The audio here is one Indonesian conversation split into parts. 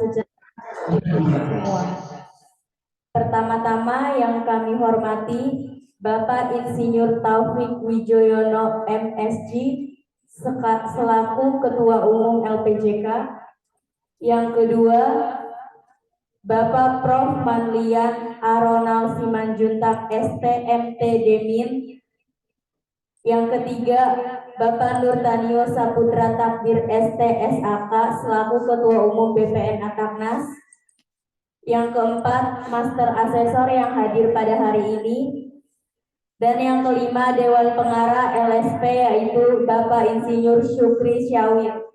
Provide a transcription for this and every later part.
sejahtera semua. Pertama-tama yang kami hormati Bapak Insinyur Taufik Wijoyono MSG selaku Ketua Umum LPJK. Yang kedua, Bapak Prof. Manlian Aronal Simanjuntak STMT Demin. Yang ketiga, Bapak Nurtanio Saputra Takdir STSAK selaku Ketua Umum BPN Ataknas. Yang keempat, Master Asesor yang hadir pada hari ini. Dan yang kelima, Dewan Pengarah LSP yaitu Bapak Insinyur Syukri Syawir.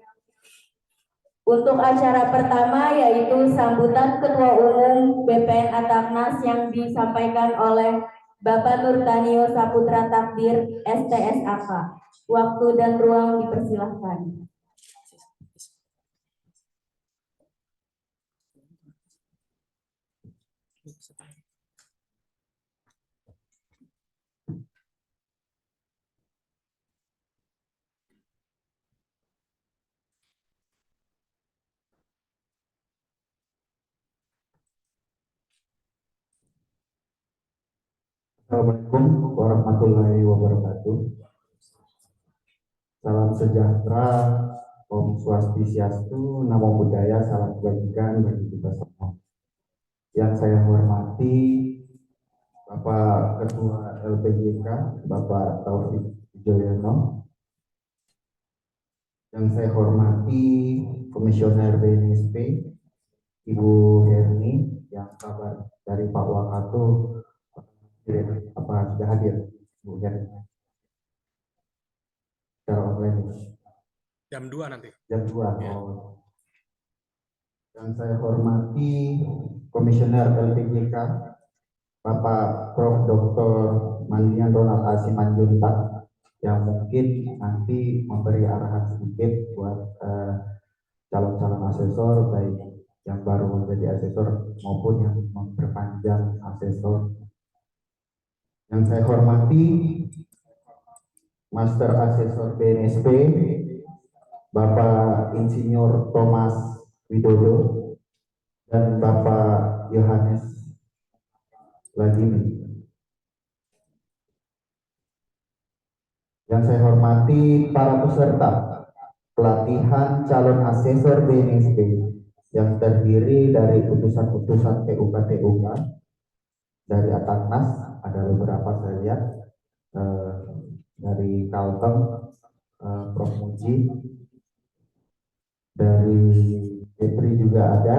Untuk acara pertama yaitu sambutan Ketua Umum BPN Ataknas yang disampaikan oleh Bapak Nurtanio Saputra Takdir STSAK. Waktu dan ruang dipersilahkan. Assalamualaikum warahmatullahi wabarakatuh. Salam sejahtera, Om Swastiastu, Namo Buddhaya, salam kebajikan bagi kita semua. Yang saya hormati Bapak Ketua LPJK, Bapak Taufik Wijoyono. Yang saya hormati Komisioner BNSP, Ibu Herni, yang kabar dari Pak Wakatu. Apa sudah hadir, Bu Herni? Secara online. Jam 2 nanti. Jam 2. Ya. Oh. Yang saya hormati Komisioner LPJK, Bapak Prof. Dr. Manlian Ronald Simanjuntak, yang mungkin nanti memberi arahan sedikit buat calon-calon asesor, baik yang baru menjadi asesor maupun yang memperpanjang asesor. Yang saya hormati Master Asesor BNSP, Bapak Insinyur Thomas Widodo dan Bapak Yohanes Lagini. Yang saya hormati para peserta pelatihan calon asesor BNSP yang terdiri dari utusan-utusan TUK dari Ataknas, ada beberapa saya lihat, dari Kalteng, Prof. Muji, dari Petri juga ada,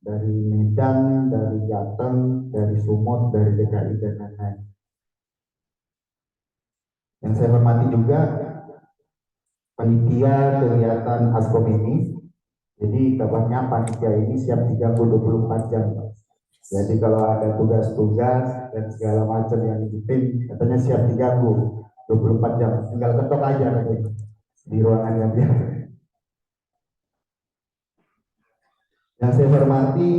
dari Medan, dari Jateng, dari Sumut, dari DKI dan lain-lain. Yang saya hormati juga panitia kegiatan Askom ini. Jadi kabarnya panitia ini siap diganggu 24 jam. Jadi kalau ada tugas-tugas dan segala macam yang dipimpin, katanya siap diganggu 24 jam. Tinggal ketok aja nanti di ruangan yang biasa. Yang saya hormati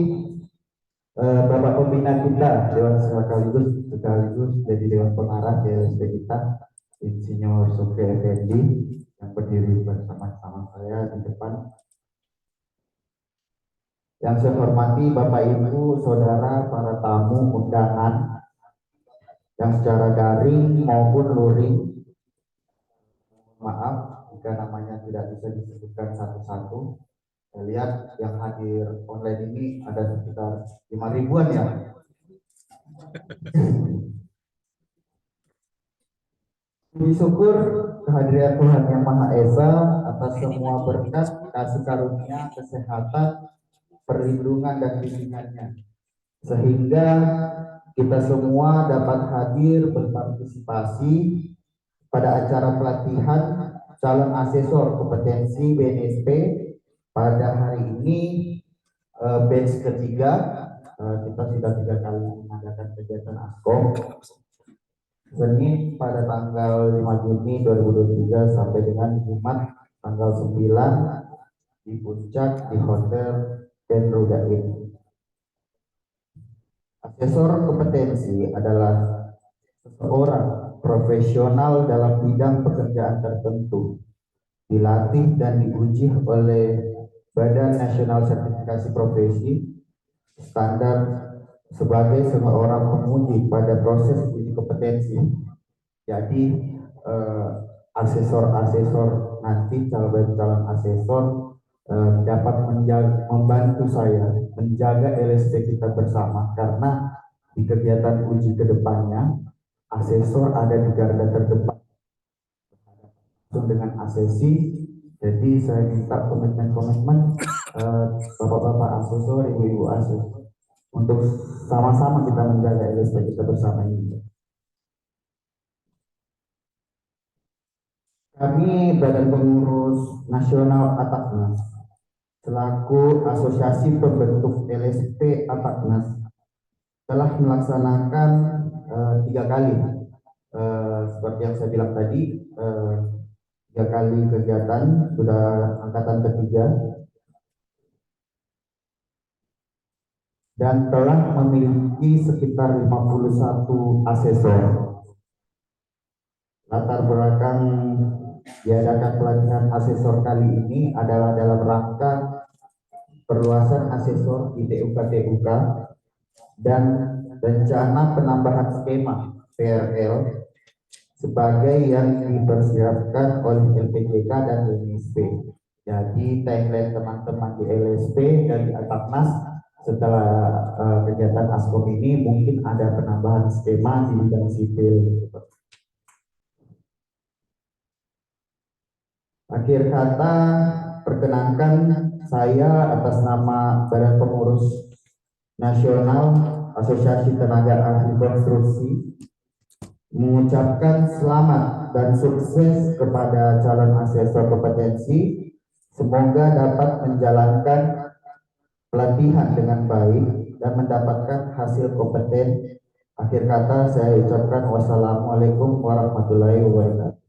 Bapak Pembina kita, Dewan sekaligus jadi Dewan Pengarah DLSP kita, Insinyur Syukri Effendi, yang berdiri bersama-sama saya di depan. Yang saya hormati Bapak Ibu, Saudara, para tamu undangan yang secara daring maupun luring. Maaf jika namanya tidak bisa disebutkan satu-satu. Saya lihat yang hadir online ini ada sekitar 5.000-an ya. Puji syukur kehadiran Tuhan Yang Maha Esa atas semua berkat, kasih karunia, kesehatan, perlindungan dan bimbingannya, sehingga kita semua dapat hadir berpartisipasi pada acara pelatihan calon asesor kompetensi BNSP pada hari ini, batch ketiga. Kita sudah 3 kali mengadakan kegiatan Askom. Senin pada tanggal 5 Juni 2023 sampai dengan Jumat tanggal 9 di Puncak di Hotel Denrudain. Asesor kompetensi adalah seseorang profesional dalam bidang pekerjaan tertentu, dilatih dan diuji oleh Badan Nasional Sertifikasi Profesi standar sebagai seorang penguji pada proses uji kompetensi. Jadi asesor-asesor nanti calon asesor dapat membantu saya menjaga LSP kita bersama, karena di kegiatan uji kedepannya asesor ada di garda terdepan dengan asesi. Jadi saya minta komitmen bapak-bapak asesor, ibu-ibu asesor untuk sama-sama kita menjaga LSP kita bersama ini. Kami Badan Pengurus Nasional Ataknas selaku asosiasi pembentuk LSP Ataknas telah melaksanakan 3 kali seperti yang saya bilang tadi, 3 kali kegiatan, sudah angkatan ketiga, dan telah memiliki sekitar 51 asesor. Latar belakang diadakan pelatihan asesor kali ini adalah dalam rangka perluasan asesor di TUK dan rencana penambahan skema PRL sebagai yang dipersiapkan oleh LPJK dan LSP. Jadi tagline teman-teman di LSP dan di Ataknas setelah kegiatan ASKOM ini mungkin ada penambahan skema di bidang sipil. Akhir kata, perkenankan saya atas nama Badan Pengurus Nasional Asosiasi Tenaga Ahli Konstruksi mengucapkan selamat dan sukses kepada calon asesor kompetensi. Semoga dapat menjalankan pelatihan dengan baik dan mendapatkan hasil kompeten. Akhir kata saya ucapkan wassalamualaikum warahmatullahi wabarakatuh.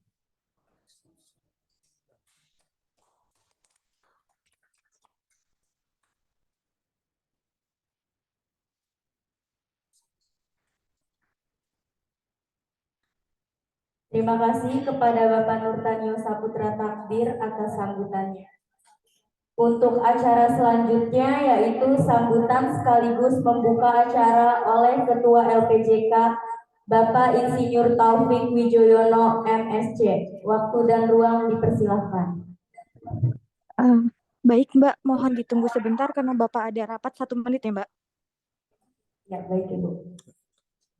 Terima kasih kepada Bapak Nurtanio Saputra Takdir atas sambutannya. Untuk acara selanjutnya yaitu sambutan sekaligus membuka acara oleh Ketua LPJK Bapak Insinyur Taufik Wijoyono MSc. Waktu dan ruang dipersilahkan. Baik Mbak, mohon ditunggu sebentar karena Bapak ada rapat 1 menit ya Mbak. Ya, baik Ibu.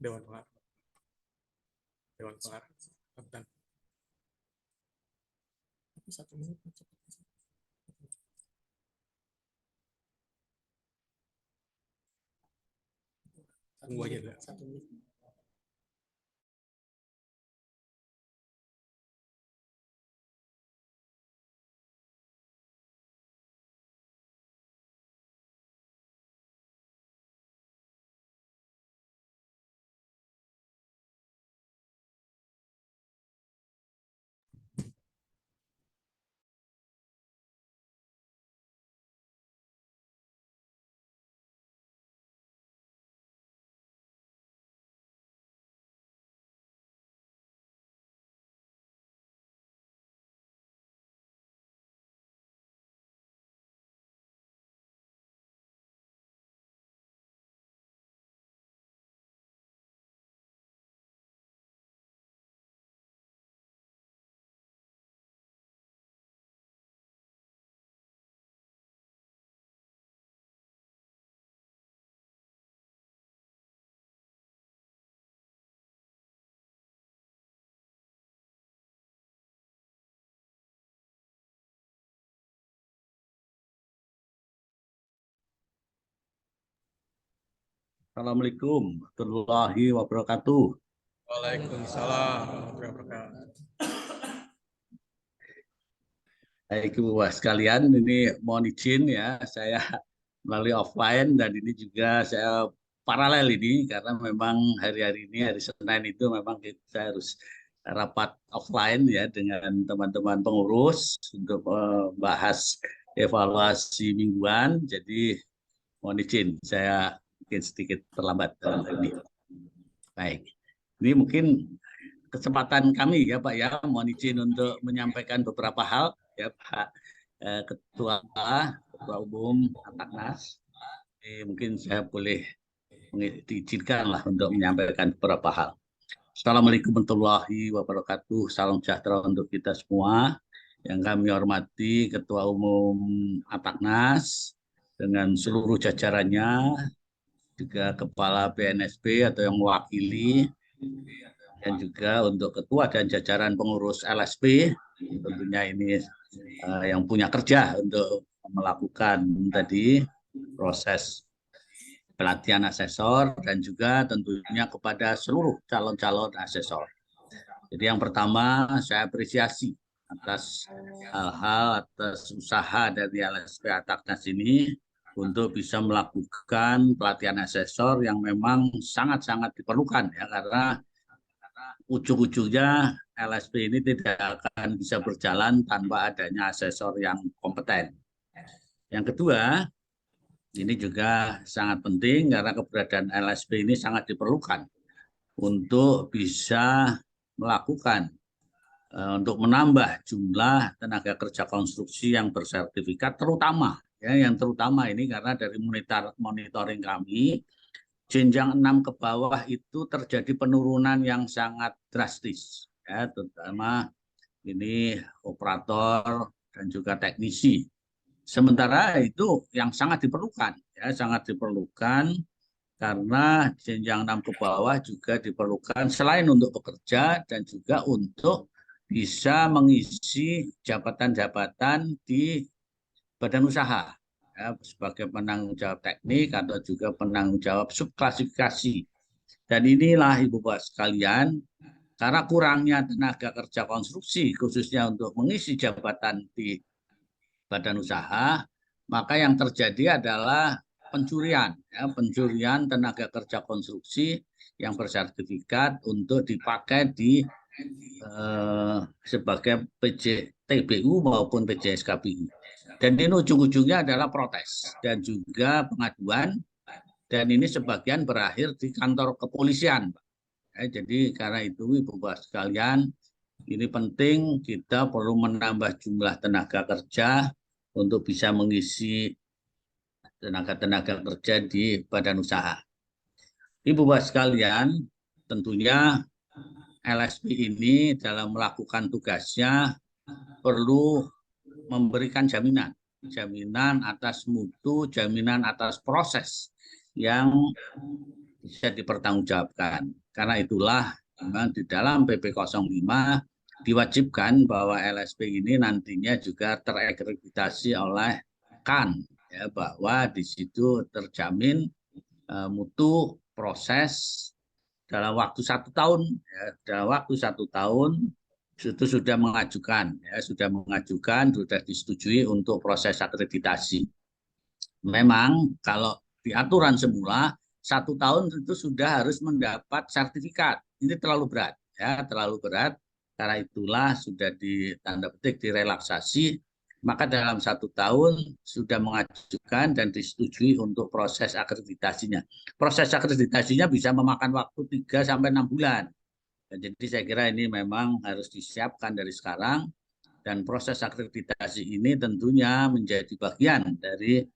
Dewan Pengarah. Dewan Pengarah. Bentar. 1 menit. Tunggu aja dulu. 1 menit. Assalamualaikum warahmatullahi wabarakatuh. Waalaikumsalam warahmatullahi wabarakatuh. Baik Ibu sekalian, ini mohon izin ya, saya melalui offline dan ini juga saya paralel ini karena memang hari-hari ini, hari Senin itu memang saya harus rapat offline ya dengan teman-teman pengurus untuk membahas evaluasi mingguan. Jadi mohon izin, saya mungkin sedikit terlambat dalam ini. Baik, ini mungkin kesempatan kami ya Pak ya, mohon izin untuk menyampaikan beberapa hal ya Pak Ketua Ketua Umum Ataknas. Mungkin saya boleh diizinkan lah untuk menyampaikan beberapa hal. Assalamualaikum warahmatullahi wabarakatuh. Salam sejahtera untuk kita semua. Yang kami hormati Ketua Umum Ataknas dengan seluruh jajarannya, juga Kepala BNSP atau yang mewakili, dan juga untuk Ketua dan jajaran pengurus LSP, tentunya ini yang punya kerja untuk melakukan tadi proses pelatihan asesor, dan juga tentunya kepada seluruh calon-calon asesor. Jadi yang pertama, saya apresiasi atas hal-hal, atas usaha dari LSP Ataknas ini untuk bisa melakukan pelatihan asesor yang memang sangat-sangat diperlukan, ya, karena ujung-ujungnya LSP ini tidak akan bisa berjalan tanpa adanya asesor yang kompeten. Yang kedua, ini juga sangat penting karena keberadaan LSP ini sangat diperlukan untuk bisa melakukan untuk menambah jumlah tenaga kerja konstruksi yang bersertifikat, terutama ya, yang terutama ini karena dari monitoring kami, jenjang 6 ke bawah itu terjadi penurunan yang sangat drastis, ya, terutama ini operator dan juga teknisi. Sementara itu yang sangat diperlukan, ya, sangat diperlukan karena jenjang 6 ke bawah juga diperlukan selain untuk bekerja dan juga untuk bisa mengisi jabatan-jabatan di badan usaha, ya, sebagai penanggung jawab teknik atau juga penanggung jawab subklasifikasi. Dan inilah Ibu Bapak sekalian, karena kurangnya tenaga kerja konstruksi khususnya untuk mengisi jabatan di badan usaha, maka yang terjadi adalah pencurian, ya, pencurian tenaga kerja konstruksi yang bersertifikat untuk dipakai di sebagai PJTBU maupun PJSKBU. Dan ini ujung-ujungnya adalah protes dan juga pengaduan, dan ini sebagian berakhir di kantor kepolisian. Jadi karena itu Ibu Bapak sekalian, ini penting kita perlu menambah jumlah tenaga kerja untuk bisa mengisi tenaga-tenaga kerja di badan usaha. Ibu Bapak sekalian, tentunya LSP ini dalam melakukan tugasnya perlu memberikan jaminan atas mutu, jaminan atas proses yang bisa dipertanggungjawabkan. Karena itulah memang di dalam PP 05 diwajibkan bahwa LSP ini nantinya juga terakreditasi oleh KAN, ya, bahwa di situ terjamin mutu proses dalam waktu 1 tahun, ya, dalam waktu 1 tahun itu sudah mengajukan, ya, sudah disetujui untuk proses akreditasi. Memang kalau di aturan semula 1 tahun itu sudah harus mendapat sertifikat. Ini terlalu berat, ya, terlalu berat. Karena itulah sudah tanda petik direlaksasi. Maka dalam 1 tahun sudah mengajukan dan disetujui untuk proses akreditasinya. Proses akreditasinya bisa memakan waktu 3-6 bulan. Jadi saya kira ini memang harus disiapkan dari sekarang, dan proses akreditasi ini tentunya menjadi bagian dari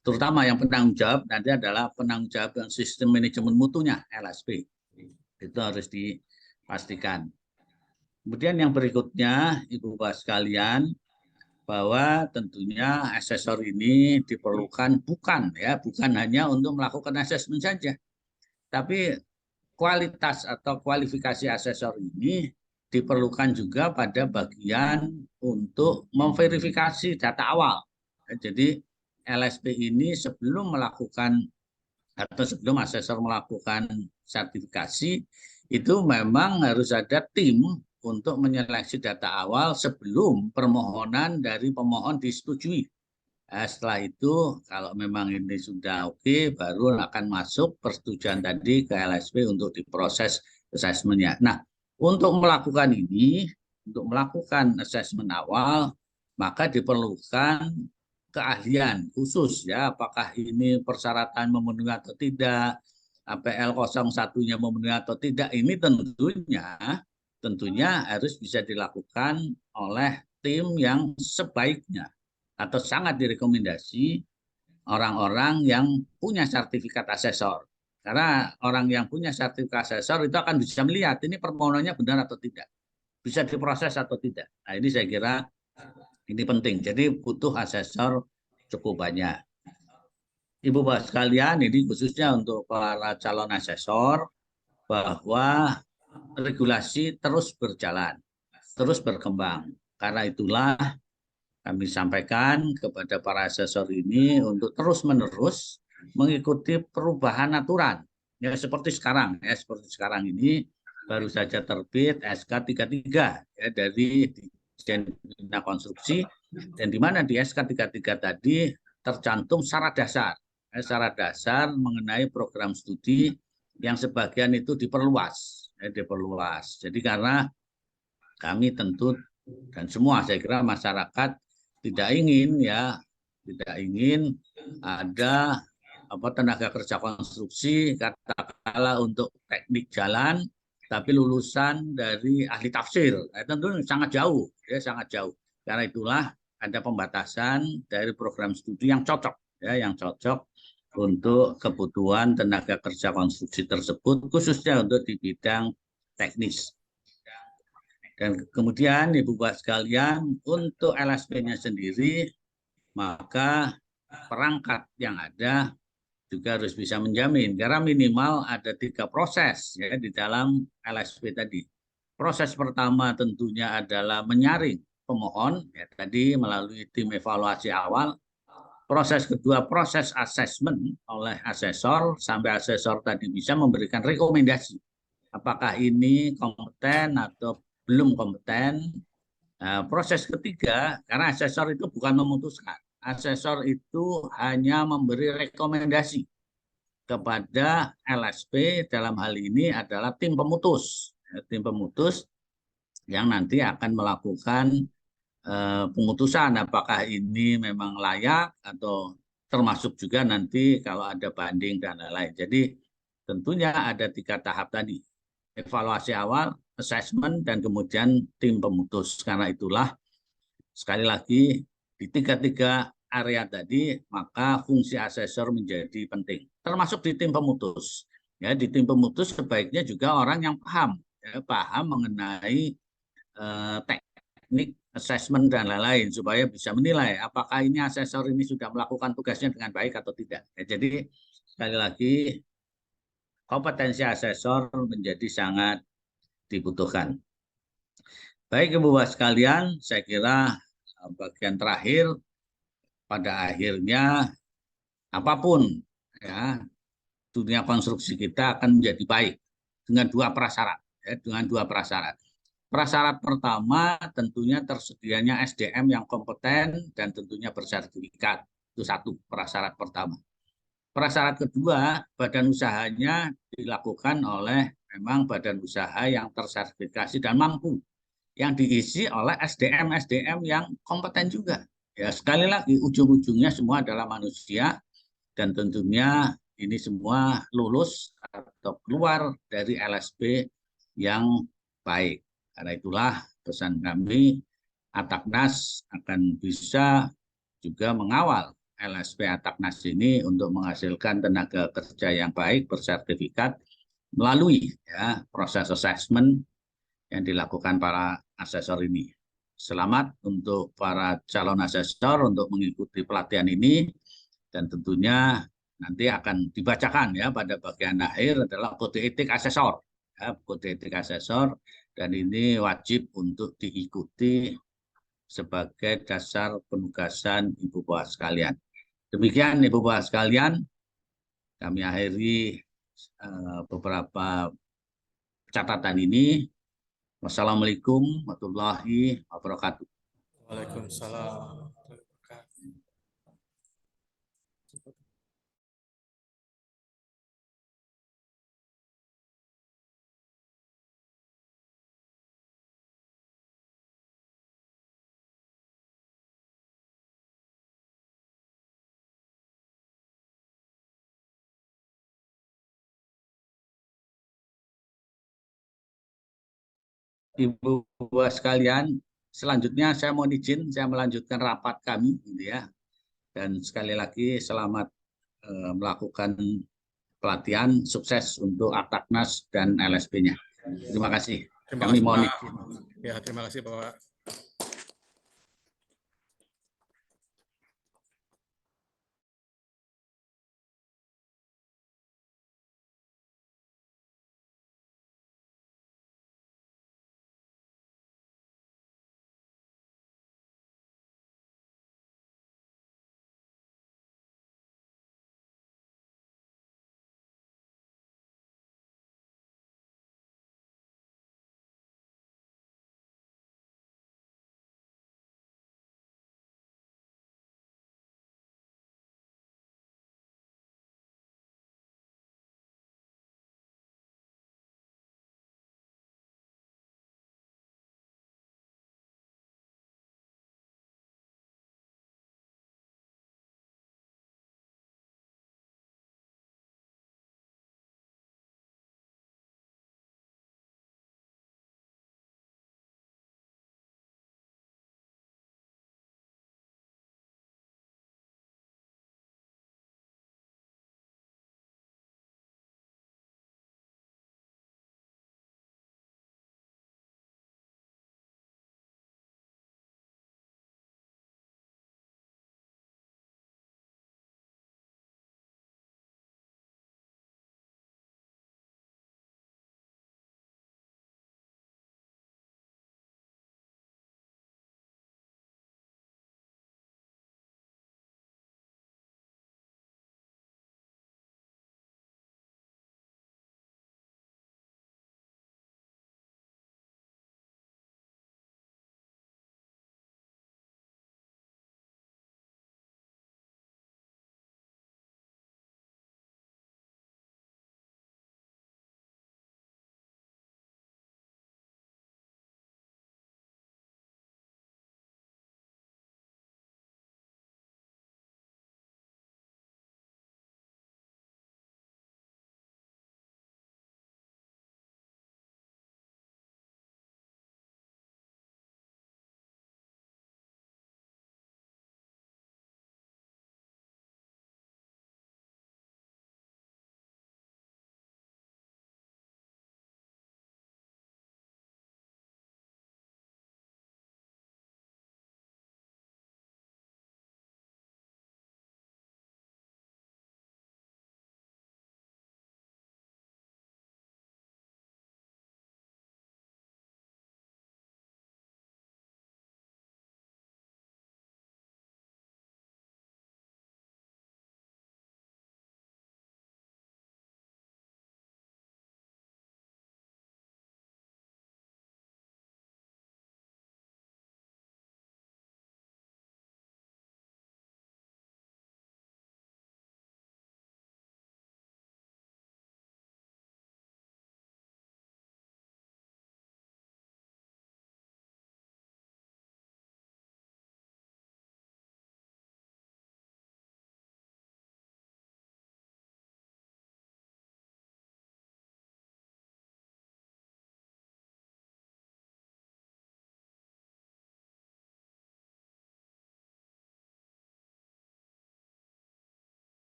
terutama yang penanggung jawab nanti adalah penanggung jawab yang sistem manajemen mutunya LSP. Itu harus dipastikan. Kemudian yang berikutnya, Ibu Bapak sekalian, bahwa tentunya asesor ini diperlukan bukan hanya untuk melakukan asesmen saja, tapi kualitas atau kualifikasi asesor ini diperlukan juga pada bagian untuk memverifikasi data awal. Jadi LSP ini sebelum melakukan atau sebelum asesor melakukan sertifikasi itu memang harus ada tim untuk menyeleksi data awal sebelum permohonan dari pemohon disetujui. Setelah itu kalau memang ini sudah oke, baru akan masuk persetujuan tadi ke LSP untuk diproses asesmennya. Nah, untuk melakukan ini, untuk melakukan asesmen awal, maka diperlukan keahlian khusus, ya, apakah ini persyaratan memenuhi atau tidak, APL 01-nya memenuhi atau tidak, ini tentunya harus bisa dilakukan oleh tim yang sebaiknya. atau sangat direkomendasi orang-orang yang punya sertifikat asesor. Karena orang yang punya sertifikat asesor itu akan bisa melihat ini permohonannya benar atau tidak, bisa diproses atau tidak. Nah, ini saya kira ini penting. Jadi butuh asesor cukup banyak. Ibu Bapak sekalian, ini khususnya untuk para calon asesor, bahwa regulasi terus berjalan, terus berkembang. Karena itulah kami sampaikan kepada para asesor ini untuk terus-menerus mengikuti perubahan aturan. Ya seperti sekarang, seperti sekarang ini baru saja terbit SK 33 ya dari Dirjen Bina Konstruksi, dan di mana di SK 33 tadi tercantum syarat dasar mengenai program studi yang sebagian itu diperluas. Jadi karena kami tentu dan semua saya kira masyarakat tidak ingin ada tenaga kerja konstruksi katakanlah untuk teknik jalan tapi lulusan dari ahli tafsir. Tentu sangat jauh, sangat jauh. Karena itulah ada pembatasan dari program studi yang cocok, yang cocok untuk kebutuhan tenaga kerja konstruksi tersebut, khususnya untuk di bidang teknis. Dan kemudian Ibu Bapak sekalian, untuk LSP-nya sendiri, maka perangkat yang ada juga harus bisa menjamin, karena minimal ada 3 proses di dalam LSP tadi. Proses pertama tentunya adalah menyaring pemohon, tadi melalui tim evaluasi awal. Proses kedua, proses asesmen oleh asesor, sampai asesor tadi bisa memberikan rekomendasi. Apakah ini kompeten atau belum kompeten. Nah, proses ketiga, karena asesor itu bukan memutuskan. Asesor itu hanya memberi rekomendasi kepada LSP, dalam hal ini adalah tim pemutus. Tim pemutus yang nanti akan melakukan pemutusan apakah ini memang layak atau termasuk juga nanti kalau ada banding dan lain-lain. Jadi tentunya ada 3 tahap tadi. Evaluasi awal, assessment, dan kemudian tim pemutus. Karena itulah, sekali lagi, di 3 area tadi, maka fungsi asesor menjadi penting. Termasuk di tim pemutus. Di tim pemutus sebaiknya juga orang yang paham, paham mengenai teknik, assessment, dan lain-lain, supaya bisa menilai apakah ini asesor ini sudah melakukan tugasnya dengan baik atau tidak. Jadi, sekali lagi, kompetensi asesor menjadi sangat dibutuhkan. Baik Ibu Bapak sekalian, saya kira bagian terakhir pada akhirnya apapun dunia konstruksi kita akan menjadi baik dengan 2 prasyarat, dengan 2 prasyarat. Prasyarat pertama tentunya tersedianya SDM yang kompeten dan tentunya bersertifikat. Itu 1 prasyarat pertama. Prasyarat kedua, badan usahanya dilakukan oleh memang badan usaha yang tersertifikasi dan mampu, yang diisi oleh SDM yang kompeten juga. Ya, sekali lagi ujung-ujungnya semua adalah manusia, dan tentunya ini semua lulus atau keluar dari LSP yang baik. Karena itulah pesan kami, Ataknas akan bisa juga mengawal LSP Ataknas ini untuk menghasilkan tenaga kerja yang baik bersertifikat melalui proses assessment yang dilakukan para asesor ini. Selamat untuk para calon asesor untuk mengikuti pelatihan ini, dan tentunya nanti akan dibacakan pada bagian akhir adalah kode etik asesor. Kode etik asesor, dan ini wajib untuk diikuti sebagai dasar penugasan Ibu Bapak sekalian. Demikian Ibu Bapak sekalian, kami akhiri beberapa catatan ini. Wassalamualaikum warahmatullahi wabarakatuh. Waalaikumsalam. Ibu Bapak sekalian, selanjutnya saya mohon izin saya melanjutkan rapat kami gitu ya. Dan sekali lagi selamat melakukan pelatihan, sukses untuk Ataknas dan LSP-nya. Terima kasih. Terima Kami kasih mohon Pak. izin. Ya, terima kasih Bapak.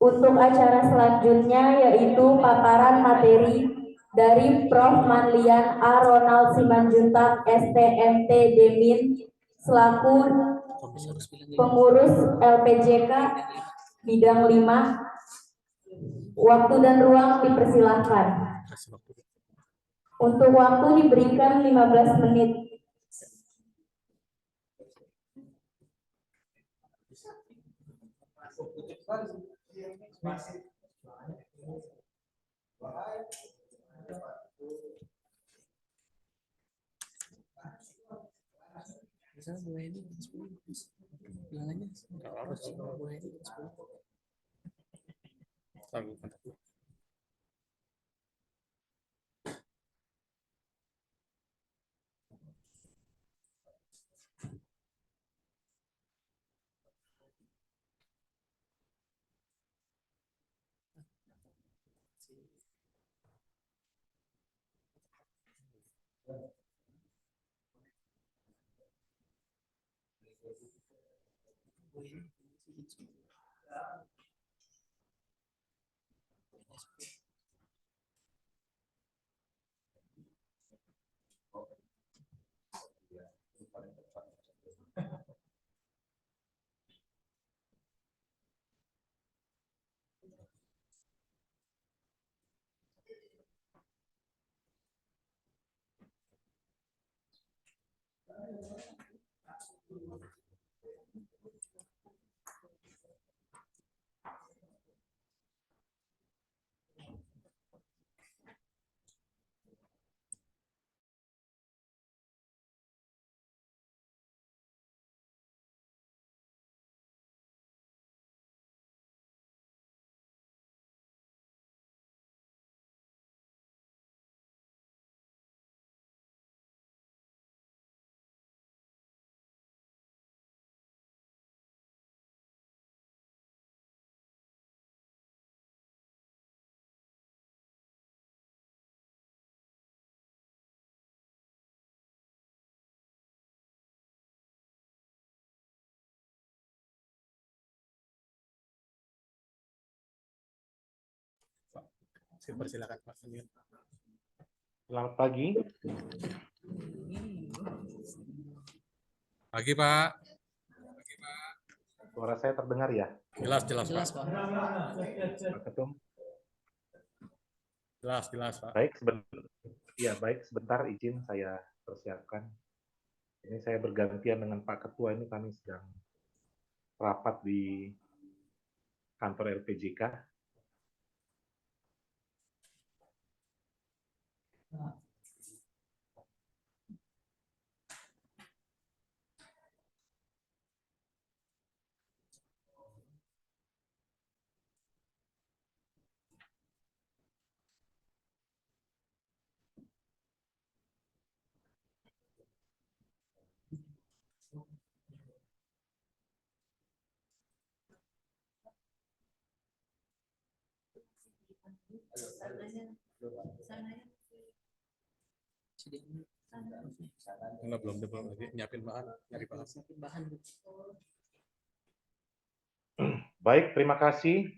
Untuk acara selanjutnya yaitu paparan materi dari Prof. Manlian A. Ronald Simanjuntak, STMT Demin, selaku pengurus LPJK bidang 5. Waktu dan ruang dipersilahkan. Kasih waktu. Untuk waktu diberikan 15 menit. Lagu kontak. Silakan Pak. Selamat pagi. Pagi Pak. Suara saya terdengar ya? Jelas Pak. Pak Ketum. Jelas Pak. Baik, sebentar izin saya persiapkan. Ini saya bergantian dengan Pak Ketua, ini kami sedang rapat di kantor LPJK. Enggak, belum lagi nyiapin bahan, nyari bahan. Baik, terima kasih.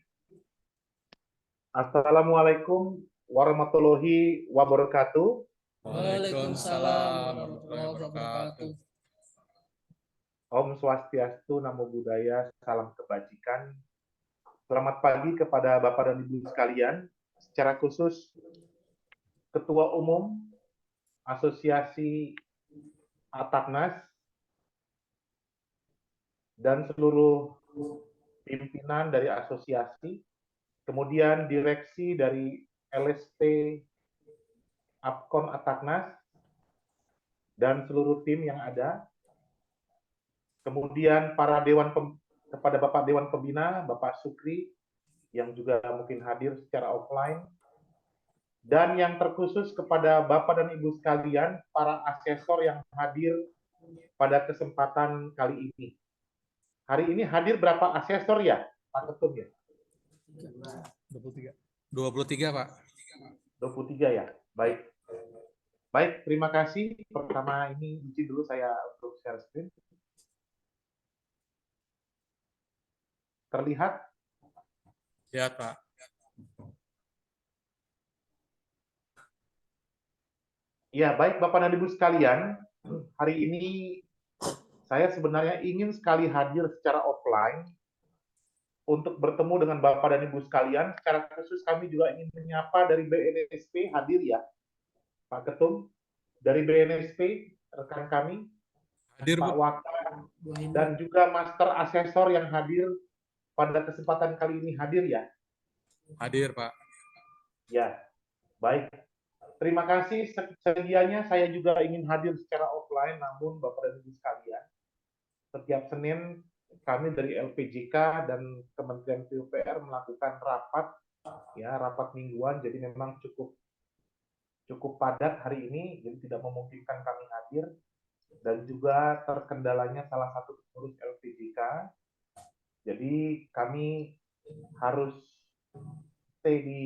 Assalamualaikum warahmatullahi wabarakatuh. Waalaikumsalam warahmatullahi wabarakatuh. Om Swastiastu, Namo Buddhaya, salam kebajikan. Selamat pagi kepada Bapak dan Ibu sekalian, secara khusus Ketua Umum Asosiasi Ataknas dan seluruh pimpinan dari asosiasi, kemudian direksi dari LST Apkon Ataknas dan seluruh tim yang ada, kemudian kepada Bapak Dewan Pembina, Bapak Sukri, yang juga mungkin hadir secara offline, dan yang terkhusus kepada Bapak dan Ibu sekalian, para asesor yang hadir pada kesempatan kali ini. Hari ini hadir berapa asesor ya, Pak Ketum ya? 23 Pak. 23 ya, baik. Baik, terima kasih. Pertama ini izin dulu saya untuk share screen. Terlihat? Ya, Pak. Ya, baik Bapak dan Ibu sekalian, hari ini saya sebenarnya ingin sekali hadir secara offline untuk bertemu dengan Bapak dan Ibu sekalian. Secara khusus kami juga ingin menyapa dari BNSP, hadir ya Pak Ketum, dari BNSP, rekan kami, Hadir, Pak Bu. Waka, dan juga Master Asesor yang hadir pada kesempatan kali ini hadir ya. Hadir, Pak. Ya, baik. Terima kasih sedianya saya juga ingin hadir secara offline, namun Bapak dan Ibu sekalian, setiap Senin kami dari LPJK dan Kementerian PUPR melakukan rapat, ya rapat mingguan, jadi memang cukup padat hari ini, jadi tidak memungkinkan kami hadir, dan juga terkendalanya salah satu pengurus LPJK, jadi kami harus stay di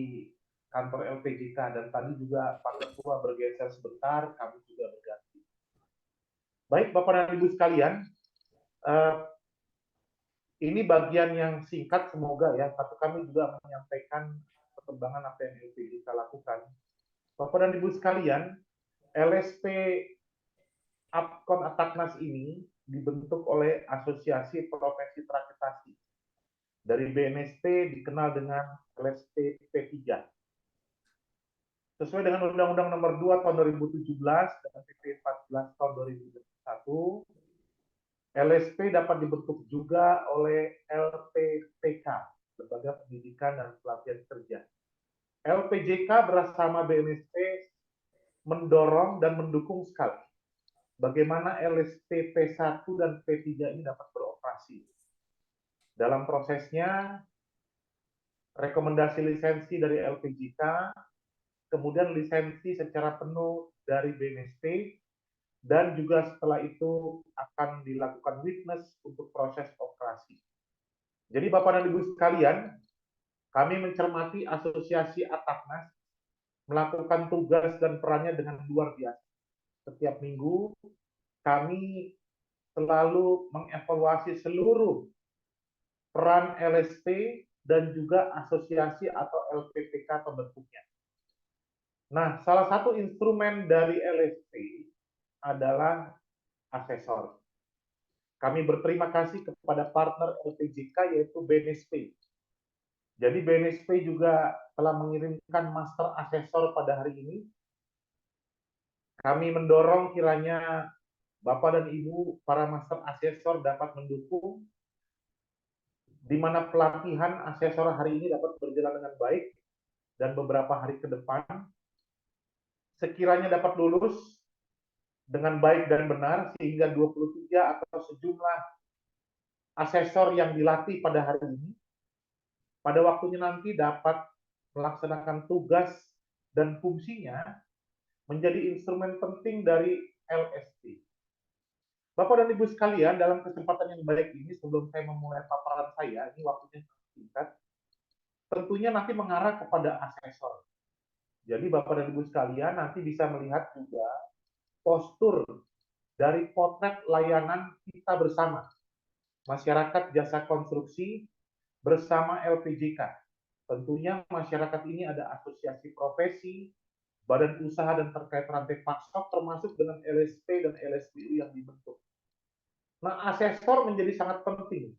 kantor LPJK, dan tadi juga Pak Ketua bergeser sebentar, kami juga berganti. Baik Bapak dan Ibu sekalian, ini bagian yang singkat semoga ya, tapi kami juga menyampaikan perkembangan apa yang LPJK lakukan. Bapak dan Ibu sekalian, LSP Apkon Ataknas ini dibentuk oleh Asosiasi Profesi Trakitasi. Dari BNSP dikenal dengan LSP P3. Sesuai dengan Undang-Undang Nomor 2 Tahun 2017 dan PP 14 Tahun 2021, LSP dapat dibentuk juga oleh LPPK, Lembaga Pendidikan dan Pelatihan Kerja. LPJK bersama BNSP mendorong dan mendukung sekali bagaimana LSP P1 dan P3 ini dapat beroperasi. Dalam prosesnya, rekomendasi lisensi dari LPJK, kemudian lisensi secara penuh dari BNSP, dan juga setelah itu akan dilakukan witness untuk proses operasi. Jadi Bapak dan Ibu sekalian, kami mencermati Asosiasi Ataknas melakukan tugas dan perannya dengan luar biasa. Setiap minggu kami selalu mengevaluasi seluruh peran LSP dan juga asosiasi atau LPPK pembentuknya. Nah, salah satu instrumen dari LSP adalah asesor. Kami berterima kasih kepada partner LPJK yaitu BNSP. Jadi BNSP juga telah mengirimkan master asesor pada hari ini. Kami mendorong kiranya Bapak dan Ibu para master asesor dapat mendukung di mana pelatihan asesor hari ini dapat berjalan dengan baik dan beberapa hari ke depan sekiranya dapat lulus dengan baik dan benar sehingga 23 atau sejumlah asesor yang dilatih pada hari ini pada waktunya nanti dapat melaksanakan tugas dan fungsinya menjadi instrumen penting dari LSP. Bapak dan Ibu sekalian, dalam kesempatan yang baik ini sebelum saya memulai paparan saya, ini waktunya singkat, tentunya nanti mengarah kepada asesor. Jadi Bapak dan Ibu sekalian nanti bisa melihat juga postur dari potret layanan kita bersama, masyarakat jasa konstruksi bersama LPJK. Tentunya masyarakat ini ada asosiasi profesi, badan usaha dan terkait rantai pasok, termasuk dengan LSP dan LSPU yang dibentuk. Nah, asesor menjadi sangat penting,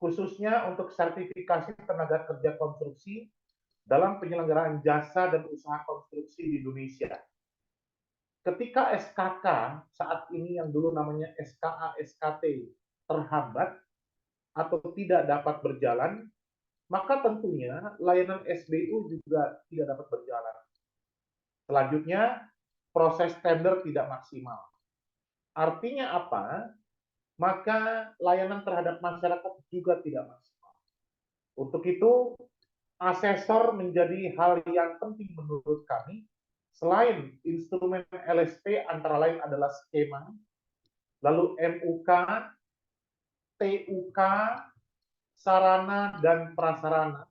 khususnya untuk sertifikasi tenaga kerja konstruksi dalam penyelenggaraan jasa dan usaha konstruksi di Indonesia. Ketika SKK saat ini yang dulu namanya SKA, SKT terhambat atau tidak dapat berjalan, maka tentunya layanan SBU juga tidak dapat berjalan. Selanjutnya, proses tender tidak maksimal. Artinya apa? Maka layanan terhadap masyarakat juga tidak maksimal. Untuk itu, asesor menjadi hal yang penting menurut kami. Selain instrumen LSP antara lain adalah skema, lalu MUK, TUK, sarana dan prasarana,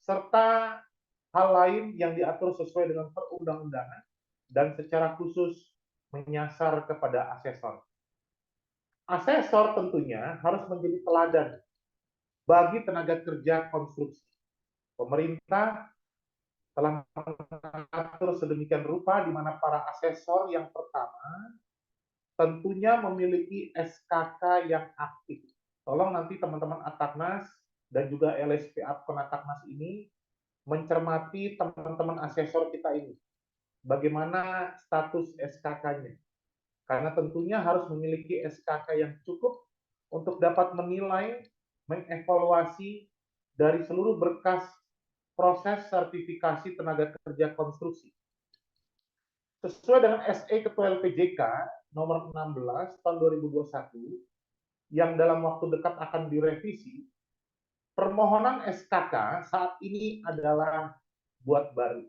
serta hal lain yang diatur sesuai dengan perundang-undangan dan secara khusus menyasar kepada asesor. Asesor tentunya harus menjadi teladan bagi tenaga kerja konstruksi. Pemerintah telah mengatur sedemikian rupa di mana para asesor yang pertama tentunya memiliki SKK yang aktif. Tolong nanti teman-teman Ataknas dan juga LSP Apkon Ataknas ini mencermati teman-teman asesor kita ini. Bagaimana status SKK-nya. Karena tentunya harus memiliki SKK yang cukup untuk dapat menilai, mengevaluasi dari seluruh berkas proses sertifikasi tenaga kerja konstruksi. Sesuai dengan SE Ketua LPJK nomor 16 tahun 2021 yang dalam waktu dekat akan direvisi, permohonan SKK saat ini adalah buat baru.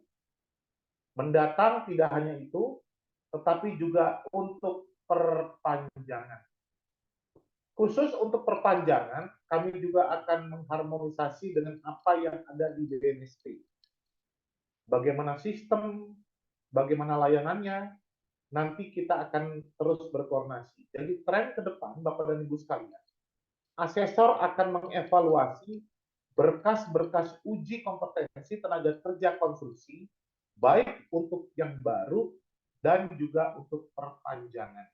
Mendatang tidak hanya itu, tetapi juga untuk perpanjangan. Khusus untuk perpanjangan, kami juga akan mengharmonisasi dengan apa yang ada di BNSP. Bagaimana sistem, bagaimana layanannya, nanti kita akan terus berkoordinasi. Jadi tren ke depan, Bapak dan Ibu sekalian, asesor akan mengevaluasi berkas-berkas uji kompetensi tenaga kerja konstruksi, baik untuk yang baru dan juga untuk perpanjangan.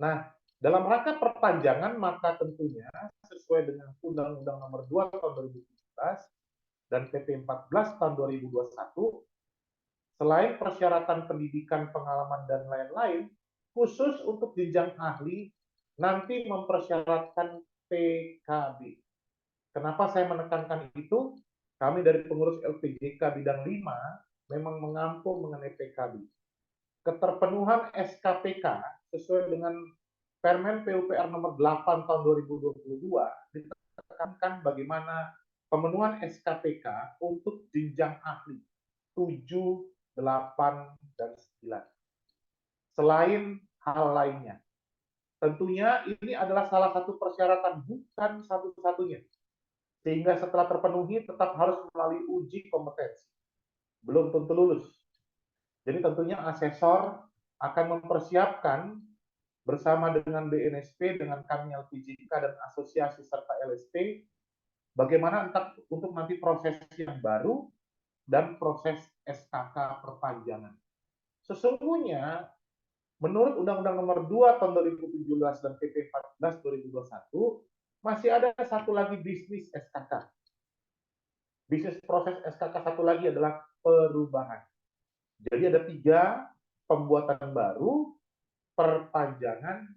Nah, dalam rangka perpanjangan, maka tentunya sesuai dengan Undang-Undang Nomor 2 Tahun 2017 dan PP 14 Tahun 2021, selain persyaratan pendidikan, pengalaman, dan lain-lain, khusus untuk jenjang ahli, nanti mempersyaratkan PKB. Kenapa saya menekankan itu? Kami dari pengurus LPJK bidang 5 memang mengampung mengenai PKB. Keterpenuhan SKPK sesuai dengan Permen PUPR nomor 8 tahun 2022 ditekankan bagaimana pemenuhan SKPK untuk jenjang ahli 7, 8, dan 9. Selain hal lainnya. Tentunya ini adalah salah satu persyaratan, bukan satu-satunya. Sehingga setelah terpenuhi tetap harus melalui uji kompetensi. Belum tentu lulus. Jadi tentunya asesor akan mempersiapkan bersama dengan BNSP, dengan kami LPJK dan asosiasi serta LSP, bagaimana untuk nanti proses yang baru dan proses SKK perpanjangan. Sesungguhnya, menurut Undang-Undang Nomor 2 Tahun 2017 dan PP 14 2021, masih ada satu lagi bisnis SKK. Bisnis proses SKK satu lagi adalah perubahan. Jadi ada 3, pembuatan baru, perpanjangan,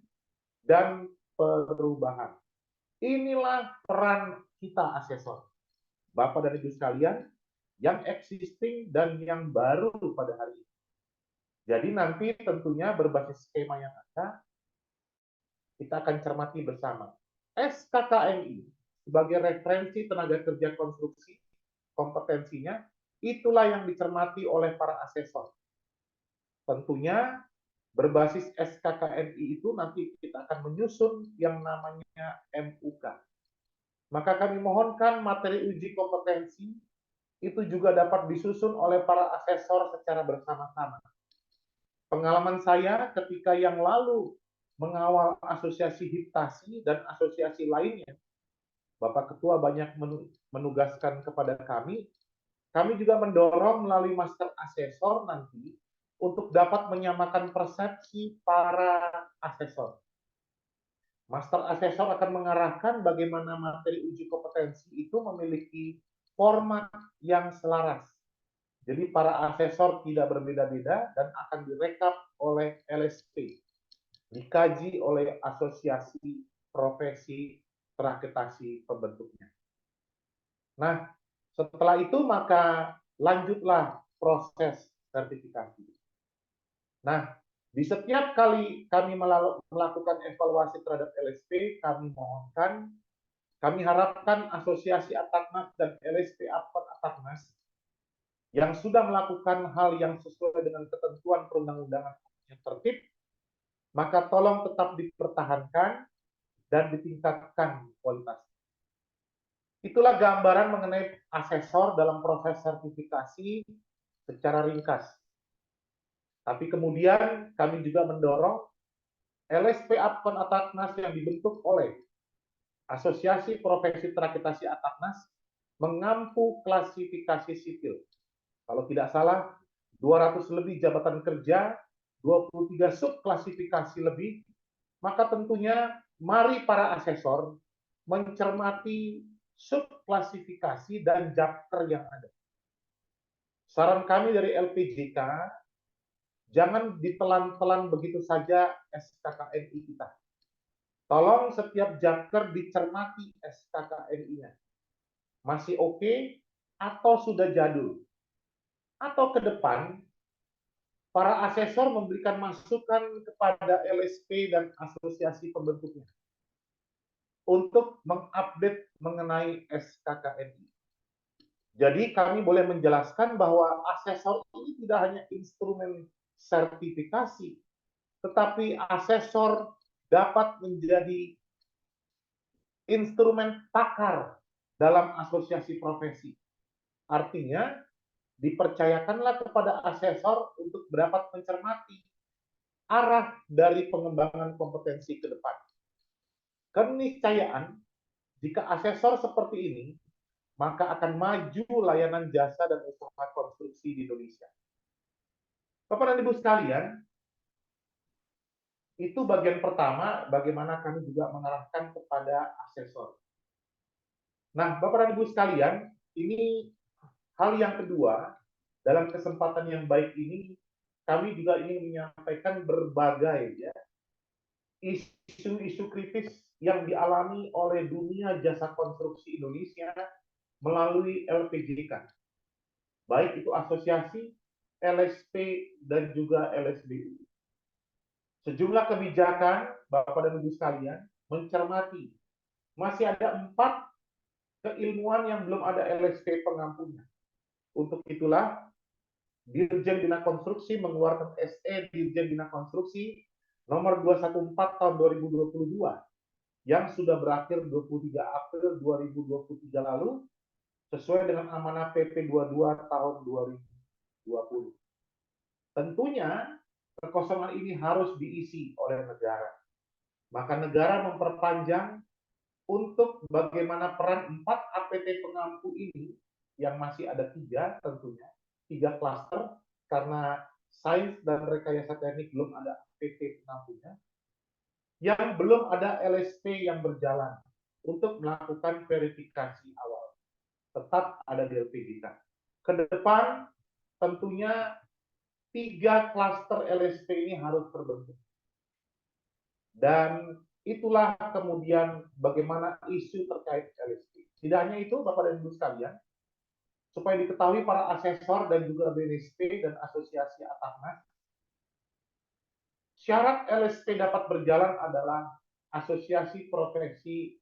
dan perubahan. Inilah peran kita asesor. Bapak dan Ibu sekalian, yang existing dan yang baru pada hari ini. Jadi nanti tentunya berbasis skema yang ada, kita akan cermati bersama. SKKNI sebagai referensi tenaga kerja konstruksi, kompetensinya, itulah yang dicermati oleh para asesor. Tentunya berbasis SKKNI itu nanti kita akan menyusun yang namanya MUK. Maka kami mohonkan materi uji kompetensi itu juga dapat disusun oleh para asesor secara bersama-sama. Pengalaman saya ketika yang lalu mengawal asosiasi HIPTASI dan asosiasi lainnya, Bapak Ketua banyak menugaskan kepada kami juga mendorong melalui master asesor nanti untuk dapat menyamakan persepsi para asesor. Master asesor akan mengarahkan bagaimana materi uji kompetensi itu memiliki format yang selaras. Jadi para asesor tidak berbeda-beda dan akan direkap oleh LSP. Dikaji oleh asosiasi profesi terakreditasi pembentuknya. Nah, setelah itu maka lanjutlah proses sertifikasi. Nah, di setiap kali kami melakukan evaluasi terhadap LSP, kami harapkan asosiasi Ataknas dan LSP Apkon Ataknas yang sudah melakukan hal yang sesuai dengan ketentuan perundang-undangan yang tertib, maka tolong tetap dipertahankan dan ditingkatkan kualitasnya. Itulah gambaran mengenai asesor dalam proses sertifikasi secara ringkas. Tapi kemudian kami juga mendorong LSP Apkon Ataknas yang dibentuk oleh Asosiasi Profesi Terakreditasi Ataknas mengampu klasifikasi sipil. Kalau tidak salah, 200 lebih jabatan kerja, 23 subklasifikasi lebih, maka tentunya mari para asesor mencermati subklasifikasi dan chapter yang ada. Saran kami dari LPJK, jangan ditelan-telan begitu saja SKKNI kita. Tolong setiap chapter dicermati SKKNI-nya. Masih oke atau sudah jadul? Atau ke depan, para asesor memberikan masukan kepada LSP dan asosiasi pembentuknya untuk mengupdate mengenai SKKNI. Jadi kami boleh menjelaskan bahwa asesor ini tidak hanya instrumen sertifikasi, tetapi asesor dapat menjadi instrumen pakar dalam asosiasi profesi. Artinya, dipercayakanlah kepada asesor untuk dapat mencermati arah dari pengembangan kompetensi ke depan. Keniscayaan, jika asesor seperti ini, maka akan maju layanan jasa dan usaha konstruksi di Indonesia. Bapak dan Ibu sekalian, itu bagian pertama, bagaimana kami juga mengarahkan kepada asesor. Nah, Bapak dan Ibu sekalian, ini hal yang kedua, dalam kesempatan yang baik ini, kami juga ingin menyampaikan berbagai isu-isu kritis yang dialami oleh dunia jasa konstruksi Indonesia melalui LPJK. Baik itu asosiasi, LSP, dan juga LSBU. Sejumlah kebijakan, Bapak dan Ibu sekalian, mencermati masih ada 4 keilmuan yang belum ada LSP pengampunya. Untuk itulah, Dirjen Bina Konstruksi mengeluarkan SE Dirjen Bina Konstruksi nomor 214 tahun 2022 yang sudah berakhir 23 April 2023 lalu sesuai dengan amanah PP 22 tahun 2020. Tentunya kekosongan ini harus diisi oleh negara. Maka negara memperpanjang untuk bagaimana peran 4 APT pengampu ini yang masih ada 3 tentunya, 3 klaster karena sains dan rekayasa teknik belum ada APT pengampunya, yang belum ada LSP yang berjalan untuk melakukan verifikasi awal. Tetap ada di LPJK. Ke depan tentunya 3 klaster LSP ini harus terbentuk. Dan itulah kemudian bagaimana isu terkait LSP. Tidak hanya itu, Bapak dan Ibu sekalian, supaya diketahui para asesor dan juga BNSP dan asosiasi Ataknas, syarat LSP dapat berjalan adalah asosiasi profesi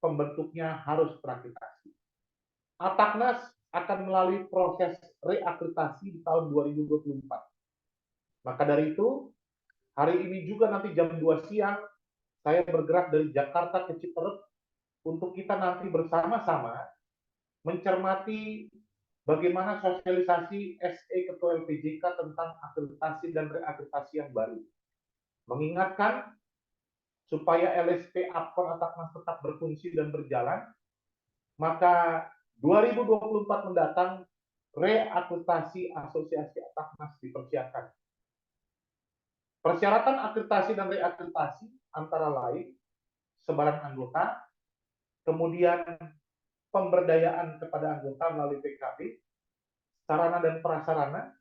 pembentuknya harus terakreditasi. Ataknas akan melalui proses reakreditasi di tahun 2024. Maka dari itu, hari ini juga nanti jam 2 siang, saya bergerak dari Jakarta ke Ciperet untuk kita nanti bersama-sama mencermati bagaimana sosialisasi SE Ketua LPJK tentang akreditasi dan reakreditasi yang baru. Mengingatkan supaya LSP Apkon Ataknas tetap berfungsi dan berjalan, maka 2024 mendatang reakreditasi asosiasi Ataknas dipersiapkan. Persyaratan akreditasi dan reakreditasi antara lain sebaran anggota, kemudian pemberdayaan kepada anggota melalui PKB, sarana dan prasarana,